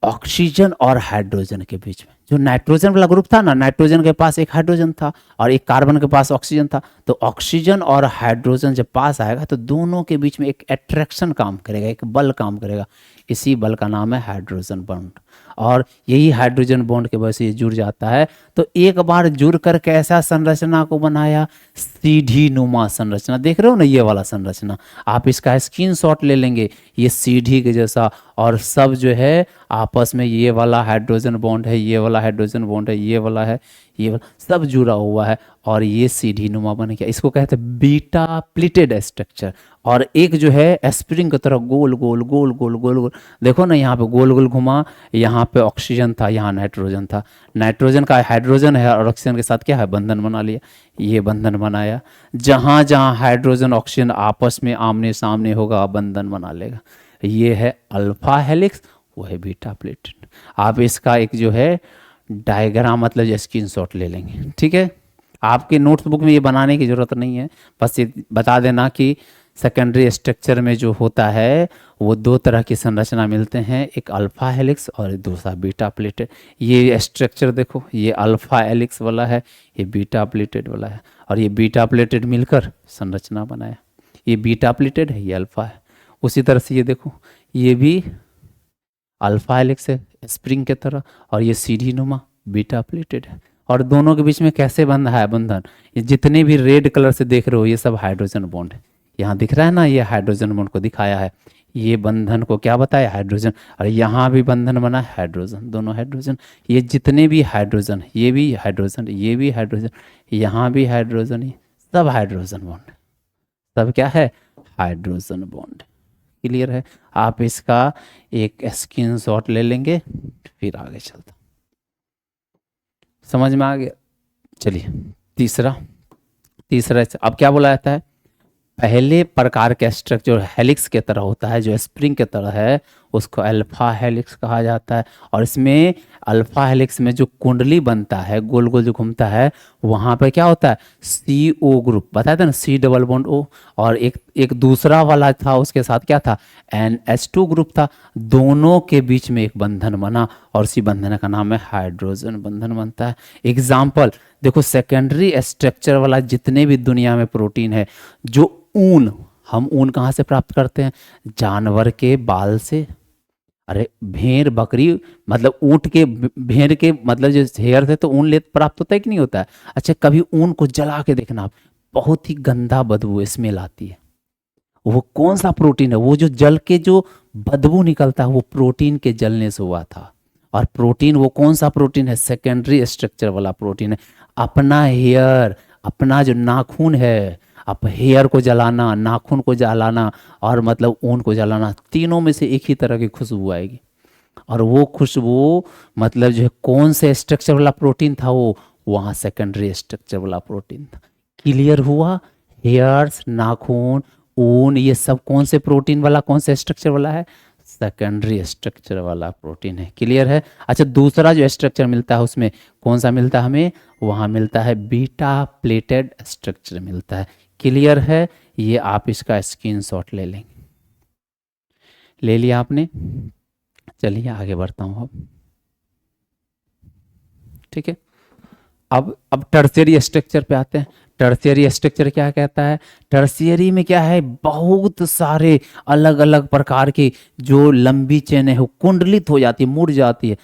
ऑक्सीजन और हाइड्रोजन के बीच में। जो नाइट्रोजन वाला ग्रुप था ना, नाइट्रोजन के पास एक हाइड्रोजन था और एक कार्बन के पास ऑक्सीजन था, तो ऑक्सीजन और हाइड्रोजन जब पास आएगा तो दोनों के बीच में एक अट्रैक्शन काम करेगा, एक बल काम करेगा। इसी बल का नाम है हाइड्रोजन बॉन्ड, और यही हाइड्रोजन बॉन्ड के वजह से ये जुड़ जाता है। तो एक बार जुड़ कर कैसा संरचना को बनाया, सीढ़ी नुमा संरचना। देख रहे हो ना ये वाला संरचना, आप इसका स्क्रीनशॉट ले लेंगे, ये सीढ़ी के जैसा, और सब जो है आपस में, ये वाला हाइड्रोजन बॉन्ड है, ये वाला हाइड्रोजन बॉन्ड है, ये वाला है, ये वाला, सब जुड़ा हुआ है, और ये सीढ़ी नुमा बन गया। इसको कहते हैं बीटा प्लीटेड स्ट्रक्चर। और एक जो है स्प्रिंग की तरह गोल गोल गोल गोल गोल गोल, देखो ना यहाँ पे गोल गोल घुमा, यहाँ पे ऑक्सीजन था, यहाँ नाइट्रोजन था, नाइट्रोजन का हाइड्रोजन है और ऑक्सीजन के साथ क्या है, बंधन बना लिया, ये बंधन बनाया। जहाँ जहाँ हाइड्रोजन ऑक्सीजन आपस में आमने सामने होगा, बंधन बना लेगा। ये है अल्फा हेलिक्स, वो है बीटा प्लेटेड। आप इसका एक जो है डायग्राम मतलब स्क्रीनशॉट ले लेंगे, ठीक है। आपके नोटबुक में ये बनाने की ज़रूरत नहीं है, बस ये बता देना कि सेकेंडरी स्ट्रक्चर में जो होता है वो दो तरह की संरचना मिलते हैं, एक अल्फा हेलिक्स और दूसरा बीटा प्लेटेड। ये स्ट्रक्चर देखो, ये अल्फा हेलिक्स वाला है, ये बीटा प्लेटेड वाला है, और ये बीटा प्लेटेड मिलकर संरचना बनाया। ये बीटा प्लेटेड है, ये अल्फा है। उसी तरह से ये देखो, ये भी अल्फा हेलिक्स है, स्प्रिंग की तरह, और ये सीढ़ी नुमा बीटा प्लेटेड है। और दोनों के बीच में कैसे बंधा है बंधन, ये जितने भी रेड कलर से देख रहे हो ये सब हाइड्रोजन बॉन्ड है। यहाँ दिख रहा है ना, ये हाइड्रोजन बॉन्ड को दिखाया है, ये बंधन को क्या बताया, हाइड्रोजन। और यहाँ भी बंधन बना है हाइड्रोजन, दोनों हाइड्रोजन। ये जितने भी हाइड्रोजन, ये भी हाइड्रोजन, ये भी हाइड्रोजन, यहाँ भी हाइड्रोजन, ये सब हाइड्रोजन बॉन्ड, सब क्या है, हाइड्रोजन बॉन्ड। क्लियर है। आप इसका एक स्क्रीनशॉट ले लेंगे, फिर आगे चलता। समझ में आ गया। चलिए तीसरा अब क्या बोला जाता है, पहले प्रकार का स्ट्रक्चर हेलिक्स के तरह होता है, जो स्प्रिंग के तरह है, उसको अल्फा हेलिक्स कहा जाता है। और इसमें अल्फा हेलिक्स में जो कुंडली बनता है, गोल गोल जो घूमता है, वहाँ पे क्या होता है, CO ग्रुप, बताया था ना, C डबल बॉन्ड O। और एक दूसरा वाला था, उसके साथ क्या था, NH2 ग्रुप था। दोनों के बीच में एक बंधन बना, और उसी बंधन का नाम है हाइड्रोजन बंधन बनता है। एग्जाम्पल देखो, सेकेंडरी स्ट्रक्चर वाला जितने भी दुनिया में प्रोटीन है, जो ऊन, हम ऊन कहाँ से प्राप्त करते हैं, जानवर के बाल से। अरे भेड़ बकरी मतलब ऊँट के, भेड़ के मतलब जो हेयर से तो ऊन ले प्राप्त होता है कि नहीं होता है। अच्छा कभी ऊन को जला के देखना, बहुत ही गंदा बदबू स्मेल आती है। वो कौन सा प्रोटीन है, वो जो जल के जो बदबू निकलता है, वो प्रोटीन के जलने से हुआ था। और प्रोटीन वो कौन सा प्रोटीन है, सेकेंडरी स्ट्रक्चर वाला प्रोटीन है। अपना हेयर, अपना जो नाखून है, आप हेयर को जलाना, नाखून को जलाना, और मतलब ऊन को जलाना, तीनों में से एक ही तरह की खुशबू आएगी। और वो खुशबू मतलब जो है कौन से स्ट्रक्चर वाला प्रोटीन था, वो वहाँ सेकेंडरी स्ट्रक्चर वाला प्रोटीन था। क्लियर हुआ। हेयर्स, नाखून, ऊन, ये सब कौन से प्रोटीन वाला, कौन से स्ट्रक्चर वाला है, सेकेंडरी स्ट्रक्चर वाला प्रोटीन है। क्लियर है। अच्छा दूसरा जो स्ट्रक्चर मिलता है उसमें कौन सा मिलता है हमें, वहाँ मिलता है बीटा प्लेटेड स्ट्रक्चर मिलता है। क्लियर है। ये आप इसका स्क्रीनशॉट ले लेंगे। ले लिया आपने। चलिए आगे बढ़ता हूँ अब। ठीक है। अब टर्शियरी स्ट्रक्चर पे आते हैं। टर्शियरी स्ट्रक्चर क्या कहता है, टर्शियरी में क्या है, बहुत सारे अलग अलग प्रकार की जो लंबी चेन है वो कुंडलित हो जाती है, मुड़ जाती है।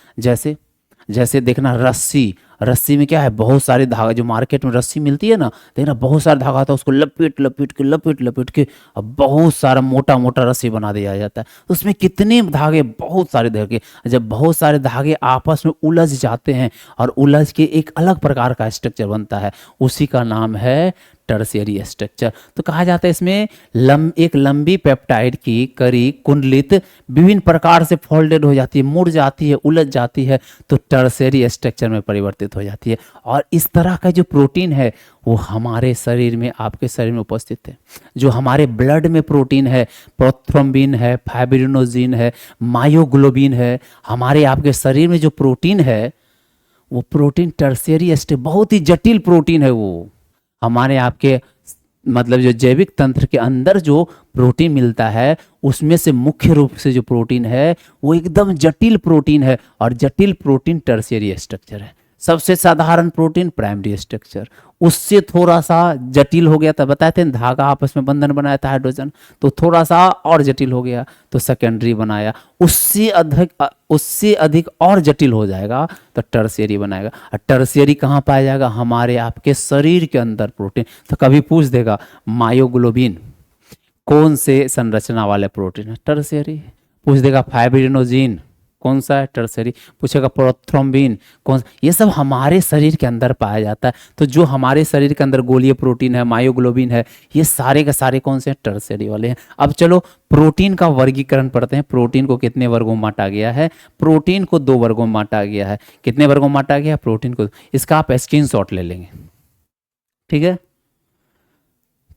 जैसे देखना रस्सी में क्या है, बहुत सारे धागा, जो मार्केट में रस्सी मिलती है ना, देखना बहुत सारा धागा आता है, उसको लपेट के अब बहुत सारा मोटा मोटा रस्सी बना दिया जाता है। उसमें कितने धागे, बहुत सारे धागे। जब बहुत सारे धागे आपस में उलझ जाते हैं और उलझ के एक अलग प्रकार का स्ट्रक्चर बनता है, उसी का नाम है टर्शियरी स्ट्रक्चर। तो कहा जाता है इसमें एक लंबी पेप्टाइड की कड़ी कुंडलित विभिन्न प्रकार से फोल्डेड हो जाती है, मुड़ जाती है, उलझ जाती है, तो टर्शियरी स्ट्रक्चर में परिवर्तित हो जाती है। और इस तरह का जो प्रोटीन है वो हमारे शरीर में, आपके शरीर में उपस्थित है। जो हमारे ब्लड में प्रोटीन है, प्रोथ्रोम्बिन है, फाइब्रिनोजिन है, मायोग्लोबिन है, हमारे आपके शरीर में जो प्रोटीन है वो प्रोटीन टर्शियरी स्ट्रक्चर, बहुत ही जटिल प्रोटीन है। वो हमारे आपके मतलब जो जैविक तंत्र के अंदर जो प्रोटीन मिलता है, उसमें से मुख्य रूप से जो प्रोटीन है वो एकदम जटिल प्रोटीन है। और जटिल प्रोटीन टर्शियरी स्ट्रक्चर है। सबसे साधारण प्रोटीन प्राइमरी स्ट्रक्चर, उससे थोड़ा सा जटिल हो गया था, बताए थे धागा आपस में बंधन बनाया था हाइड्रोजन, तो थोड़ा सा और जटिल हो गया तो सेकेंडरी बनाया, उससे अधिक और जटिल हो जाएगा तो टर्शियरी बनाएगा। और टर्शियरी कहाँ पाया जाएगा, हमारे आपके शरीर के अंदर प्रोटीन। तो कभी पूछ देगा मायोग्लोबिन कौन से संरचना वाले प्रोटीन है, टर्शियरी। पूछ देगा फाइब्रिनोजिन कौन सा है, टर्शियरी। पूछेगा प्रोथ्रोम्बिन कौन, ये सब हमारे शरीर के अंदर पाया जाता है। तो जो हमारे शरीर के अंदर गोलीय प्रोटीन है, मायोग्लोबिन है, ये सारे के सारे कौन से हैं, टर्शियरी वाले हैं। अब चलो प्रोटीन का वर्गीकरण पढ़ते हैं। प्रोटीन को कितने वर्गों में बांटा गया है, प्रोटीन को 2 वर्गों में बांटा गया है। कितने वर्गों में बांटा गया है प्रोटीन को, इसका आप स्क्रीनशॉट ले लेंगे। ठीक है,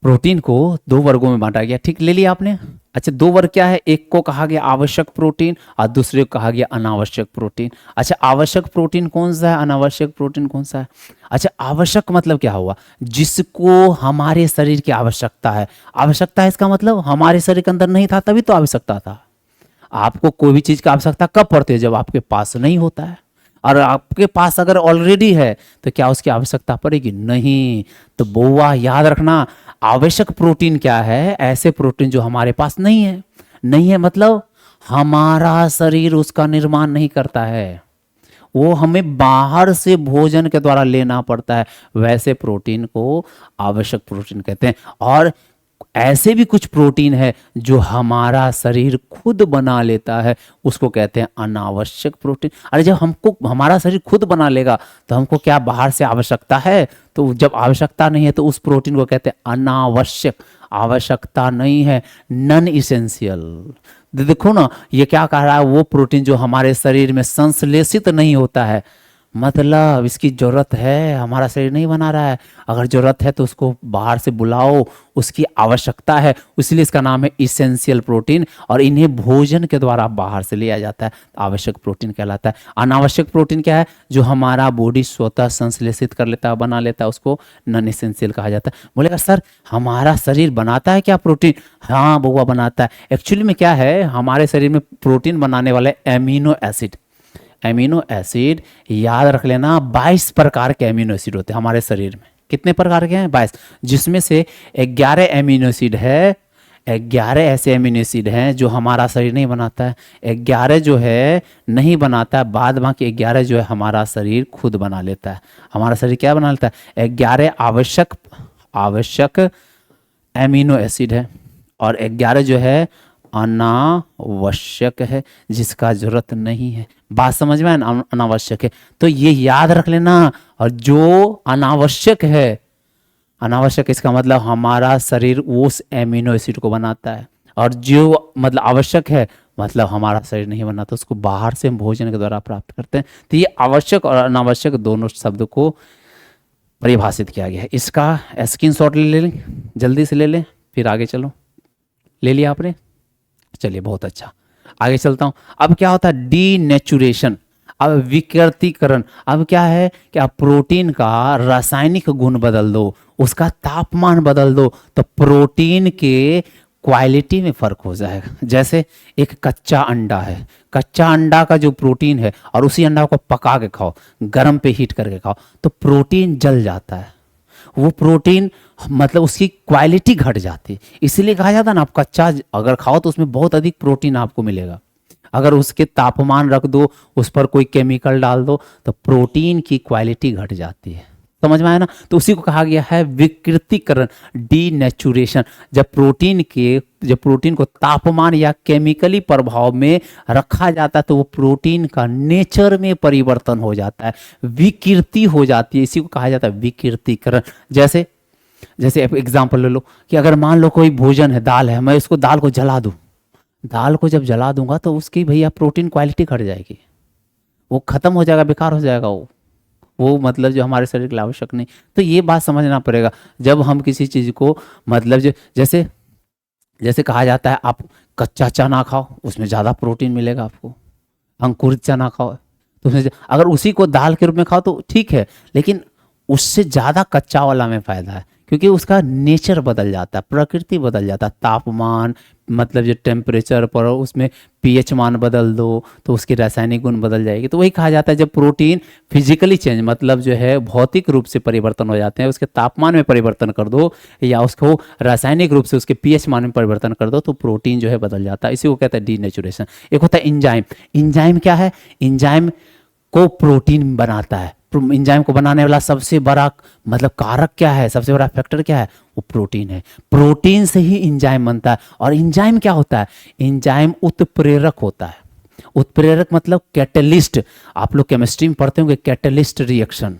प्रोटीन को 2 वर्गों में बांटा गया। ठीक, ले लिया आपने। अच्छा 2 वर्ग क्या है, एक को कहा गया आवश्यक प्रोटीन और दूसरे को कहा गया अनावश्यक प्रोटीन। अच्छा आवश्यक प्रोटीन कौन सा है, अनावश्यक प्रोटीन कौन सा है। अच्छा आवश्यक मतलब क्या हुआ, जिसको हमारे शरीर की आवश्यकता है। आवश्यकता है इसका मतलब हमारे शरीर के अंदर नहीं था तभी तो आवश्यकता था। आपको कोई भी चीज की आवश्यकता कब पड़ती है, जब आपके पास नहीं होता है। और आपके पास अगर ऑलरेडी है तो क्या उसकी आवश्यकता पड़ेगी, नहीं। तो बउआ याद रखना, आवश्यक प्रोटीन क्या है, ऐसे प्रोटीन जो हमारे पास नहीं है। नहीं है मतलब हमारा शरीर उसका निर्माण नहीं करता है, वो हमें बाहर से भोजन के द्वारा लेना पड़ता है। वैसे प्रोटीन को आवश्यक प्रोटीन कहते हैं। और ऐसे भी कुछ प्रोटीन है जो हमारा शरीर खुद बना लेता है, उसको कहते हैं अनावश्यक प्रोटीन। अरे जब हमको हमारा शरीर खुद बना लेगा तो हमको क्या बाहर से आवश्यकता है? तो जब आवश्यकता नहीं है तो उस प्रोटीन को कहते हैं अनावश्यक। आवश्यकता नहीं है, नॉन इसेंशियल। देखो ना, ये क्या कह रहा है, वो प्रोटीन जो हमारे शरीर में संश्लेषित नहीं होता है, मतलब इसकी जरूरत है, हमारा शरीर नहीं बना रहा है, अगर जरूरत है तो उसको बाहर से बुलाओ, उसकी आवश्यकता है, इसलिए इसका नाम है इसेंशियल प्रोटीन। और इन्हें भोजन के द्वारा बाहर से लिया जाता है, आवश्यक प्रोटीन कहलाता है। अनावश्यक प्रोटीन क्या है? जो हमारा बॉडी स्वतः संश्लेषित कर लेता है, बना लेता है, उसको नॉन इसेंशियल कहा जाता है। बोलेगा सर हमारा शरीर बनाता है क्या प्रोटीन? हाँ बउआ बनाता है। एक्चुअली में क्या है, हमारे शरीर में प्रोटीन बनाने वाले एमिनो एसिड, एमिनो एसिड याद रख लेना, 22 प्रकार के एमिनो एसिड होते हैं हमारे शरीर में। कितने प्रकार के हैं? 22, जिसमें से 11 एमिनो एसिड है, 11 ऐसे एमिनो एसिड हैं जो हमारा शरीर नहीं बनाता है, 11 जो है नहीं बनाता है, बाद बाकी 11 जो है हमारा शरीर खुद बना लेता है। हमारा शरीर क्या बना लेता है? 11 आवश्यक एमिनो एसिड है और 11 जो है अनावश्यक है, जिसका जरूरत नहीं है। बात समझ में? अनावश्यक है तो ये याद रख लेना। और जो अनावश्यक है, अनावश्यक इसका मतलब हमारा शरीर उस एमिनो एसिड को बनाता है, और जो मतलब आवश्यक है मतलब हमारा शरीर नहीं बनाता, उसको बाहर से हम भोजन के द्वारा प्राप्त करते हैं। तो ये आवश्यक और अनावश्यक दोनों शब्द को परिभाषित किया गया है। इसका स्क्रीनशॉट ले लें, जल्दी से ले लें, फिर आगे चलो। ले लिया आपने? चलिए बहुत अच्छा, आगे चलता हूं। अब क्या होता है? डीनेचुरेशन, अब विकृतीकरण। अब क्या है कि आप प्रोटीन का रासायनिक गुण बदल दो, उसका तापमान बदल दो, तो प्रोटीन के क्वालिटी में फर्क हो जाएगा। जैसे एक कच्चा अंडा है, कच्चा अंडा का जो प्रोटीन है, और उसी अंडा को पका के खाओ, गर्म पे हीट करके खाओ, तो प्रोटीन जल जाता है, वो प्रोटीन मतलब उसकी क्वालिटी घट जाती है। इसीलिए कहा जाता है ना, आप कच्चा अगर खाओ तो उसमें बहुत अधिक प्रोटीन आपको मिलेगा। अगर उसके तापमान रख दो, उस पर कोई केमिकल डाल दो, तो प्रोटीन की क्वालिटी घट जाती है। समझ में आया ना? तो उसी को कहा गया है विकृतीकरण, डीनेचुरेशन। जब प्रोटीन को तापमान या केमिकली प्रभाव में रखा जाता है तो वो प्रोटीन का नेचर में परिवर्तन हो जाता है, विकृति हो जाती है, इसी को कहा जाता है विकृतीकरण। जैसे एग्जांपल ले लो कि अगर मान लो कोई भोजन है, दाल है, मैं उसको दाल को जला दूं, दाल को जब जला दूंगा तो उसकी भैया प्रोटीन क्वालिटी घट जाएगी, वो खत्म हो जाएगा, बेकार हो जाएगा, वो मतलब जो हमारे शरीर के लिए आवश्यक नहीं। तो ये बात समझना पड़ेगा जब हम किसी चीज़ को मतलब जैसे कहा जाता है आप कच्चा चना खाओ, उसमें ज़्यादा प्रोटीन मिलेगा आपको। अंकुरित चना खाओ तो उसमें अगर उसी को दाल के रूप में खाओ तो ठीक है, लेकिन उससे ज़्यादा कच्चा वाला में फ़ायदा है, क्योंकि उसका नेचर बदल जाता है, प्रकृति बदल जाता है, तापमान मतलब जो टेम्परेचर पर उसमें पीएच मान बदल दो तो उसकी रासायनिक गुण बदल जाएगी। तो वही कहा जाता है जब प्रोटीन फिजिकली चेंज मतलब जो है भौतिक रूप से परिवर्तन हो जाते हैं, उसके तापमान में परिवर्तन कर दो या उसको रासायनिक रूप से उसके पीएच मान में परिवर्तन कर दो तो प्रोटीन जो है बदल जाता है। इसी को कहते हैं डीनेचुरेशन। एक होता है इंजाइम। इंजाइम क्या है? इंजाइम को प्रोटीन बनाता है। इंजाइम को बनाने वाला सबसे बड़ा मतलब कारक क्या है, सबसे बड़ा फैक्टर क्या है? वो प्रोटीन है। प्रोटीन से ही इंजाइम बनता है। और इंजाइम क्या होता है? इंजाइम उत्प्रेरक होता है। उत्प्रेरक मतलब कैटलिस्ट। आप लोग केमिस्ट्री में पढ़ते होंगे कैटलिस्ट रिएक्शन।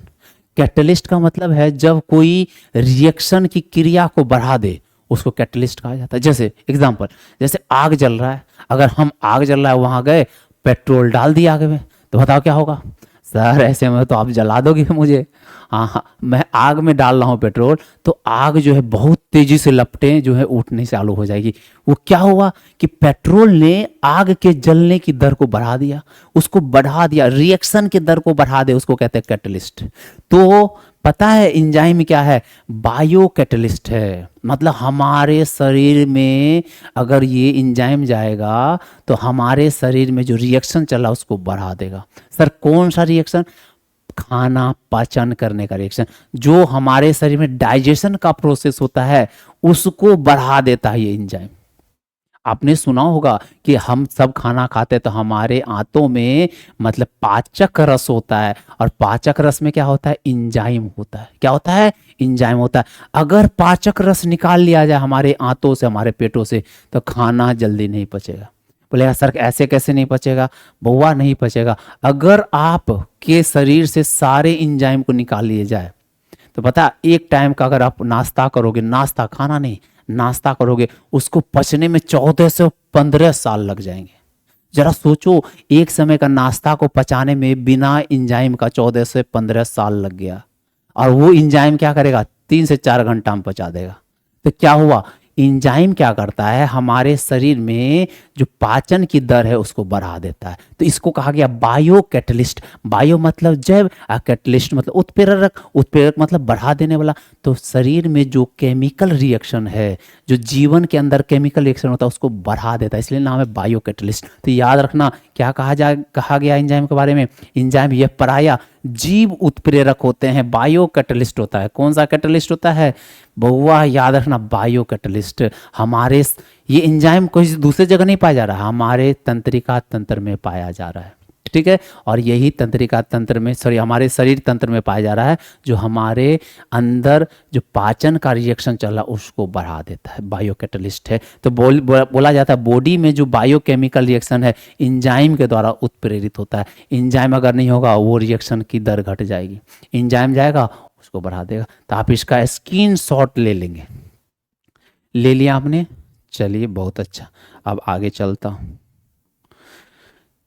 कैटलिस्ट का मतलब है जब कोई रिएक्शन की क्रिया को बढ़ा दे, उसको कैटलिस्ट कहा जाता है। जैसे एग्जांपल, जैसे आग जल रहा है, अगर हम आग जल रहा है वहां गए, पेट्रोल डाल दिया आग में, तो बताओ क्या होगा? सर ऐसे में तो आप जला दोगे मुझे। हाँ, मैं आग में डाल रहा हूँ पेट्रोल, तो आग जो है बहुत तेजी से लपटें जो है उठने चालू हो जाएगी। वो क्या हुआ कि पेट्रोल ने आग के जलने की दर को बढ़ा दिया, उसको बढ़ा दिया, रिएक्शन की दर को बढ़ा दे, उसको कहते हैं कैटलिस्ट। तो पता है इंजाइम क्या है? बायो कैटलिस्ट है। मतलब हमारे शरीर में अगर ये इंजाइम जाएगा तो हमारे शरीर में जो रिएक्शन चला उसको बढ़ा देगा। सर कौन सा रिएक्शन? खाना पाचन करने का रिएक्शन, जो हमारे शरीर में डाइजेशन का प्रोसेस होता है उसको बढ़ा देता है ये इंजाइम। आपने सुना होगा कि हम सब खाना खाते तो हमारे आंतों में मतलब पाचक रस होता है, और पाचक रस में क्या होता है, इंजाइम होता है। क्या होता है, इंजाइम होता है। अगर पाचक रस निकाल लिया जाए हमारे आंतों से, हमारे पेटों से, तो खाना जल्दी नहीं पचेगा। बोलेगा सर ऐसे कैसे नहीं पचेगा? बउआ नहीं पचेगा। अगर आप के शरीर से सारे इंजाइम को निकाल लिए जाए तो पता, एक टाइम का अगर आप नाश्ता करोगे, नाश्ता खाना नहीं, नाश्ता करोगे, उसको पचने में 14 से 15 साल लग जाएंगे। जरा सोचो, एक समय का नाश्ता को पचाने में बिना इंजाइम का 14 से 15 साल लग गया, और वो इंजाइम क्या करेगा, 3 से 4 घंटा में पचा देगा। तो क्या हुआ, इंजाइम क्या करता है, हमारे शरीर में जो पाचन की दर है उसको बढ़ा देता है। तो इसको कहा गया बायो कैटलिस्ट। बायो मतलब जैव, कैटलिस्ट मतलब उत्प्रेरक, उत्प्रेरक मतलब बढ़ा देने वाला। तो शरीर में जो केमिकल रिएक्शन है, जो जीवन के अंदर केमिकल रिएक्शन होता है, उसको बढ़ा देता है, इसलिए नाम है बायो कैटलिस्ट। तो याद रखना क्या कहा गया इंजाइम के बारे में। इंजाइम ये पराया जीव उत्प्रेरक होते हैं, बायो कैटलिस्ट होता है। कौन सा कैटलिस्ट होता है बहुआ, याद रखना, बायो कैटलिस्ट। हमारे ये एंजाइम कोई दूसरी जगह नहीं पाया जा रहा, हमारे तंत्रिका तंत्र में पाया जा रहा है, ठीक है। और यही तंत्रिका तंत्र में, सॉरी, हमारे शरीर तंत्र में पाया जा रहा है, जो हमारे अंदर जो पाचन का रिएक्शन चल रहा है उसको बढ़ा देता है, बायो कैटलिस्ट है। तो बोला जाता है बॉडी में जो बायोकेमिकल रिएक्शन है एंजाइम के द्वारा उत्प्रेरित होता है। एंजाइम अगर नहीं होगा वो रिएक्शन की दर घट जाएगी, एंजाइम जाएगा उसको बढ़ा देगा। तो आप इसका स्क्रीनशॉट ले लेंगे। ले लिया आपने, चलिए बहुत अच्छा। अब आगे चलता हूँ।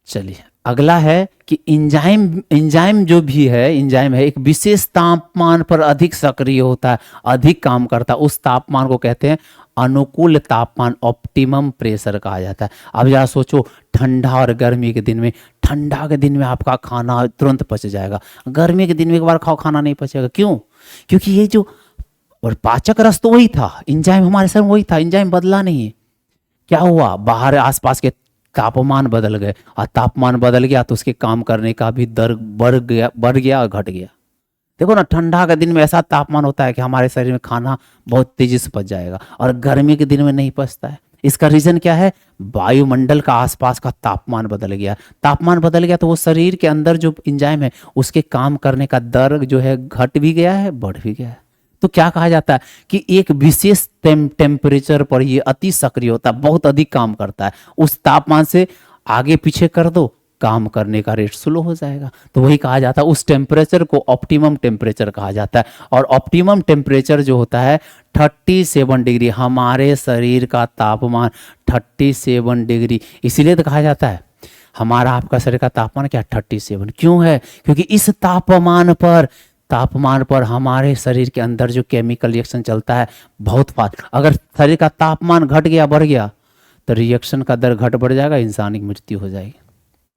चलिए अगला है कि एंजाइम जो भी है, एंजाइम है एक विशेष तापमान पर अधिक सक्रिय होता है, अधिक काम करता है। उस तापमान को कहते हैं अनुकूल तापमान, ऑप्टिमम प्रेशर कहा जाता है। अब जरा सोचो, ठंडा और गर्मी के दिन में, ठंडा के दिन में आपका खाना तुरंत पच जाएगा, गर्मी के दिन में एक बार खाओ खाना नहीं पचेगा। क्यों? क्योंकि ये जो और पाचक रस तो वही था, एंजाइम हमारे शरीर में वही था, एंजाइम बदला नहीं है। क्या हुआ, बाहर आसपास के तापमान बदल गए, और तापमान बदल गया तो उसके काम करने का भी दर बढ़ गया और घट गया। देखो ना, ठंडा के दिन में ऐसा तापमान होता है कि हमारे शरीर में खाना बहुत तेजी से पच जाएगा, और गर्मी के दिन में नहीं पचता है। इसका रीजन क्या है, वायुमंडल का आसपास का तापमान बदल गया। तापमान बदल गया तो वो शरीर के अंदर जो एंजाइम है उसके काम करने का दर जो है घट भी गया है, बढ़ भी गया है। तो क्या कहा जाता है कि एक विशेष टेम्परेचर पर ये अति सक्रिय होता है, बहुत अधिक काम करता है। उस तापमान से आगे पीछे कर दो, काम करने का रेट स्लो हो जाएगा। तो वही कहा जाता है, उस टेम्परेचर को ऑप्टिमम टेम्परेचर कहा जाता है। और ऑप्टिमम टेम्परेचर जो होता है 37 डिग्री, हमारे शरीर का तापमान 37 डिग्री। इसीलिए तो कहा जाता है हमारा आपका शरीर का तापमान क्या 37 क्यों है, क्योंकि इस तापमान पर हमारे शरीर के अंदर जो केमिकल रिएक्शन चलता है बहुत फास्ट। अगर शरीर का तापमान घट गया, बढ़ गया, तो रिएक्शन का दर घट बढ़ जाएगा, इंसान की मृत्यु हो जाएगी।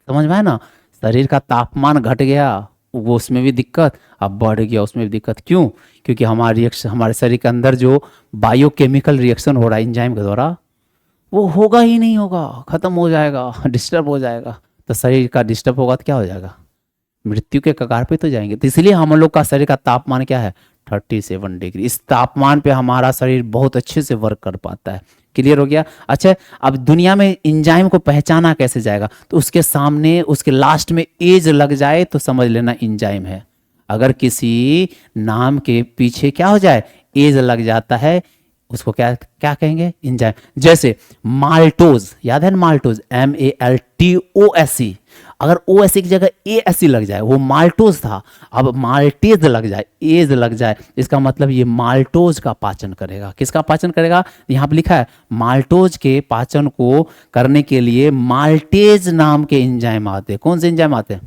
समझ में है ना, शरीर का तापमान घट गया वो उसमें भी दिक्कत, अब बढ़ गया उसमें भी दिक्कत। क्यों? क्योंकि हमारे शरीर के अंदर जो बायोकेमिकल रिएक्शन हो रहा है एंजाइम के द्वारा, वो होगा ही नहीं, होगा, खत्म हो जाएगा, डिस्टर्ब हो जाएगा। तो शरीर का डिस्टर्ब होगा तो क्या हो जाएगा, मृत्यु के कगार पे तो जाएंगे। तो इसलिए हम लोग का शरीर का तापमान क्या है 37 डिग्री। इस तापमान पे हमारा शरीर बहुत अच्छे से वर्क कर पाता है। क्लियर हो गया? अच्छा, अब दुनिया में एंजाइम को पहचाना कैसे जाएगा, तो उसके सामने उसके लास्ट में एज लग जाए तो समझ लेना एंजाइम है। अगर किसी नाम के पीछे क्या हो जाए, एज लग जाता है, उसको क्या क्या कहेंगे, एंजाइम। जैसे माल्टोज, याद है ना, माल्टोज MALTOSE, अगर OSE की जगह ASE लग जाए वो माल्टोज था, अब माल्टेज लग जाए, एज लग जाए, इसका मतलब ये माल्टोज का पाचन करेगा। किसका पाचन करेगा? यहाँ पे लिखा है माल्टोज के पाचन को करने के लिए माल्टेज नाम के एंजाइम आते हैं। कौन से एंजाइम आते हैं?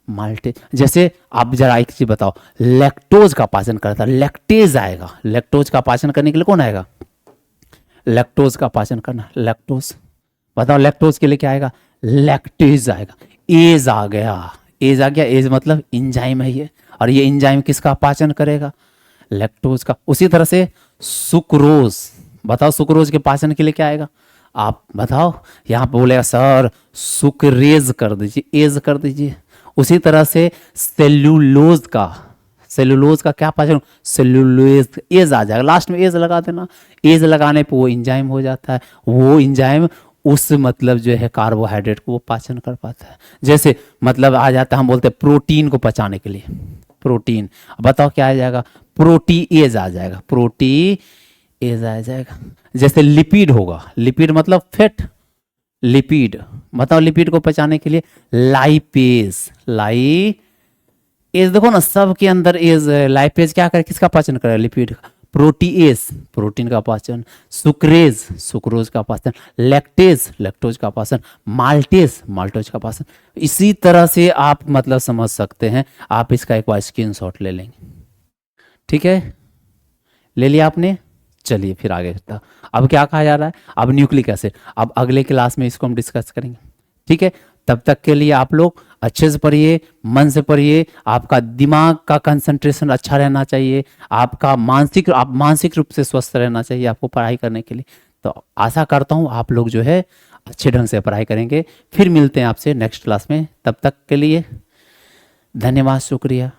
माल्टेज। जैसे आप जरा एक चीज बताओ, लैक्टोज का पाचन करता है, लैक्टेज आएगा। लैक्टोज का पाचन करने के लिए कौन आएगा? लैक्टोज का पाचन करना, लैक्टोज। बताओ लैक्टोज के लिए क्या आएगा? लैक्टेज आएगा। एज आ गया, एज आ गया, एज मतलब एंजाइम है ये, और ये एंजाइम किसका पाचन करेगा? लैक्टोज का। उसी तरह से सुक्रोज, बताओ सुक्रोज के पाचन के लिए क्या आएगा? आप बताओ, यहाँ पे बोलेगा सर सुक्रेज कर दीजिए, एज कर दीजिए। उसी तरह से सेल्यूलोज का, सेलुलोज का क्या पाचन, सेलुलोज, एज आ जाएगा, लास्ट में एज लगा देना। एज लगाने पे वो इंजाइम हो जाता है, वो इंजाइम उस मतलब जो है कार्बोहाइड्रेट को वो पाचन कर पाता है। जैसे मतलब आ जाता है, हम बोलते हैं प्रोटीन को पचाने के लिए, प्रोटीन, बताओ क्या आ जाएगा, प्रोटीएज आ जाएगा, प्रोटीएज आ जाएगा। जैसे लिपिड होगा, लिपिड मतलब फैट, लिपिड बताओ, लिपिड को पचाने के लिए लाइपेज, एज देखो ना सबके अंदर एज, लाइपेज क्या करे, किसका पाचन करे, लिपिड का। प्रोटीएज, प्रोटीन का पाचन। सुक्रेज, सुक्रोज का पाचन। लैक्टेज, लैक्टोज का पाचन। माल्टेज, माल्टोज का पाचन। इसी तरह से आप मतलब समझ सकते हैं, आप इसका एक बार स्क्रीनशॉट ले लेंगे, ठीक है, ले लिया आपने। चलिए फिर आगे था, अब क्या कहा जा रहा है, अब न्यूक्लिक एसिड, अब अगले क्लास में इसको हम डिस्कस करेंगे, ठीक है। तब तक के लिए आप लोग अच्छे से पढ़िए, मन से पढ़िए, आपका दिमाग का कंसंट्रेशन अच्छा रहना चाहिए, आपका मानसिक रूप से स्वस्थ रहना चाहिए आपको पढ़ाई करने के लिए। तो आशा करता हूँ आप लोग जो है अच्छे ढंग से पढ़ाई करेंगे। फिर मिलते हैं आपसे नेक्स्ट क्लास में, तब तक के लिए धन्यवाद, शुक्रिया।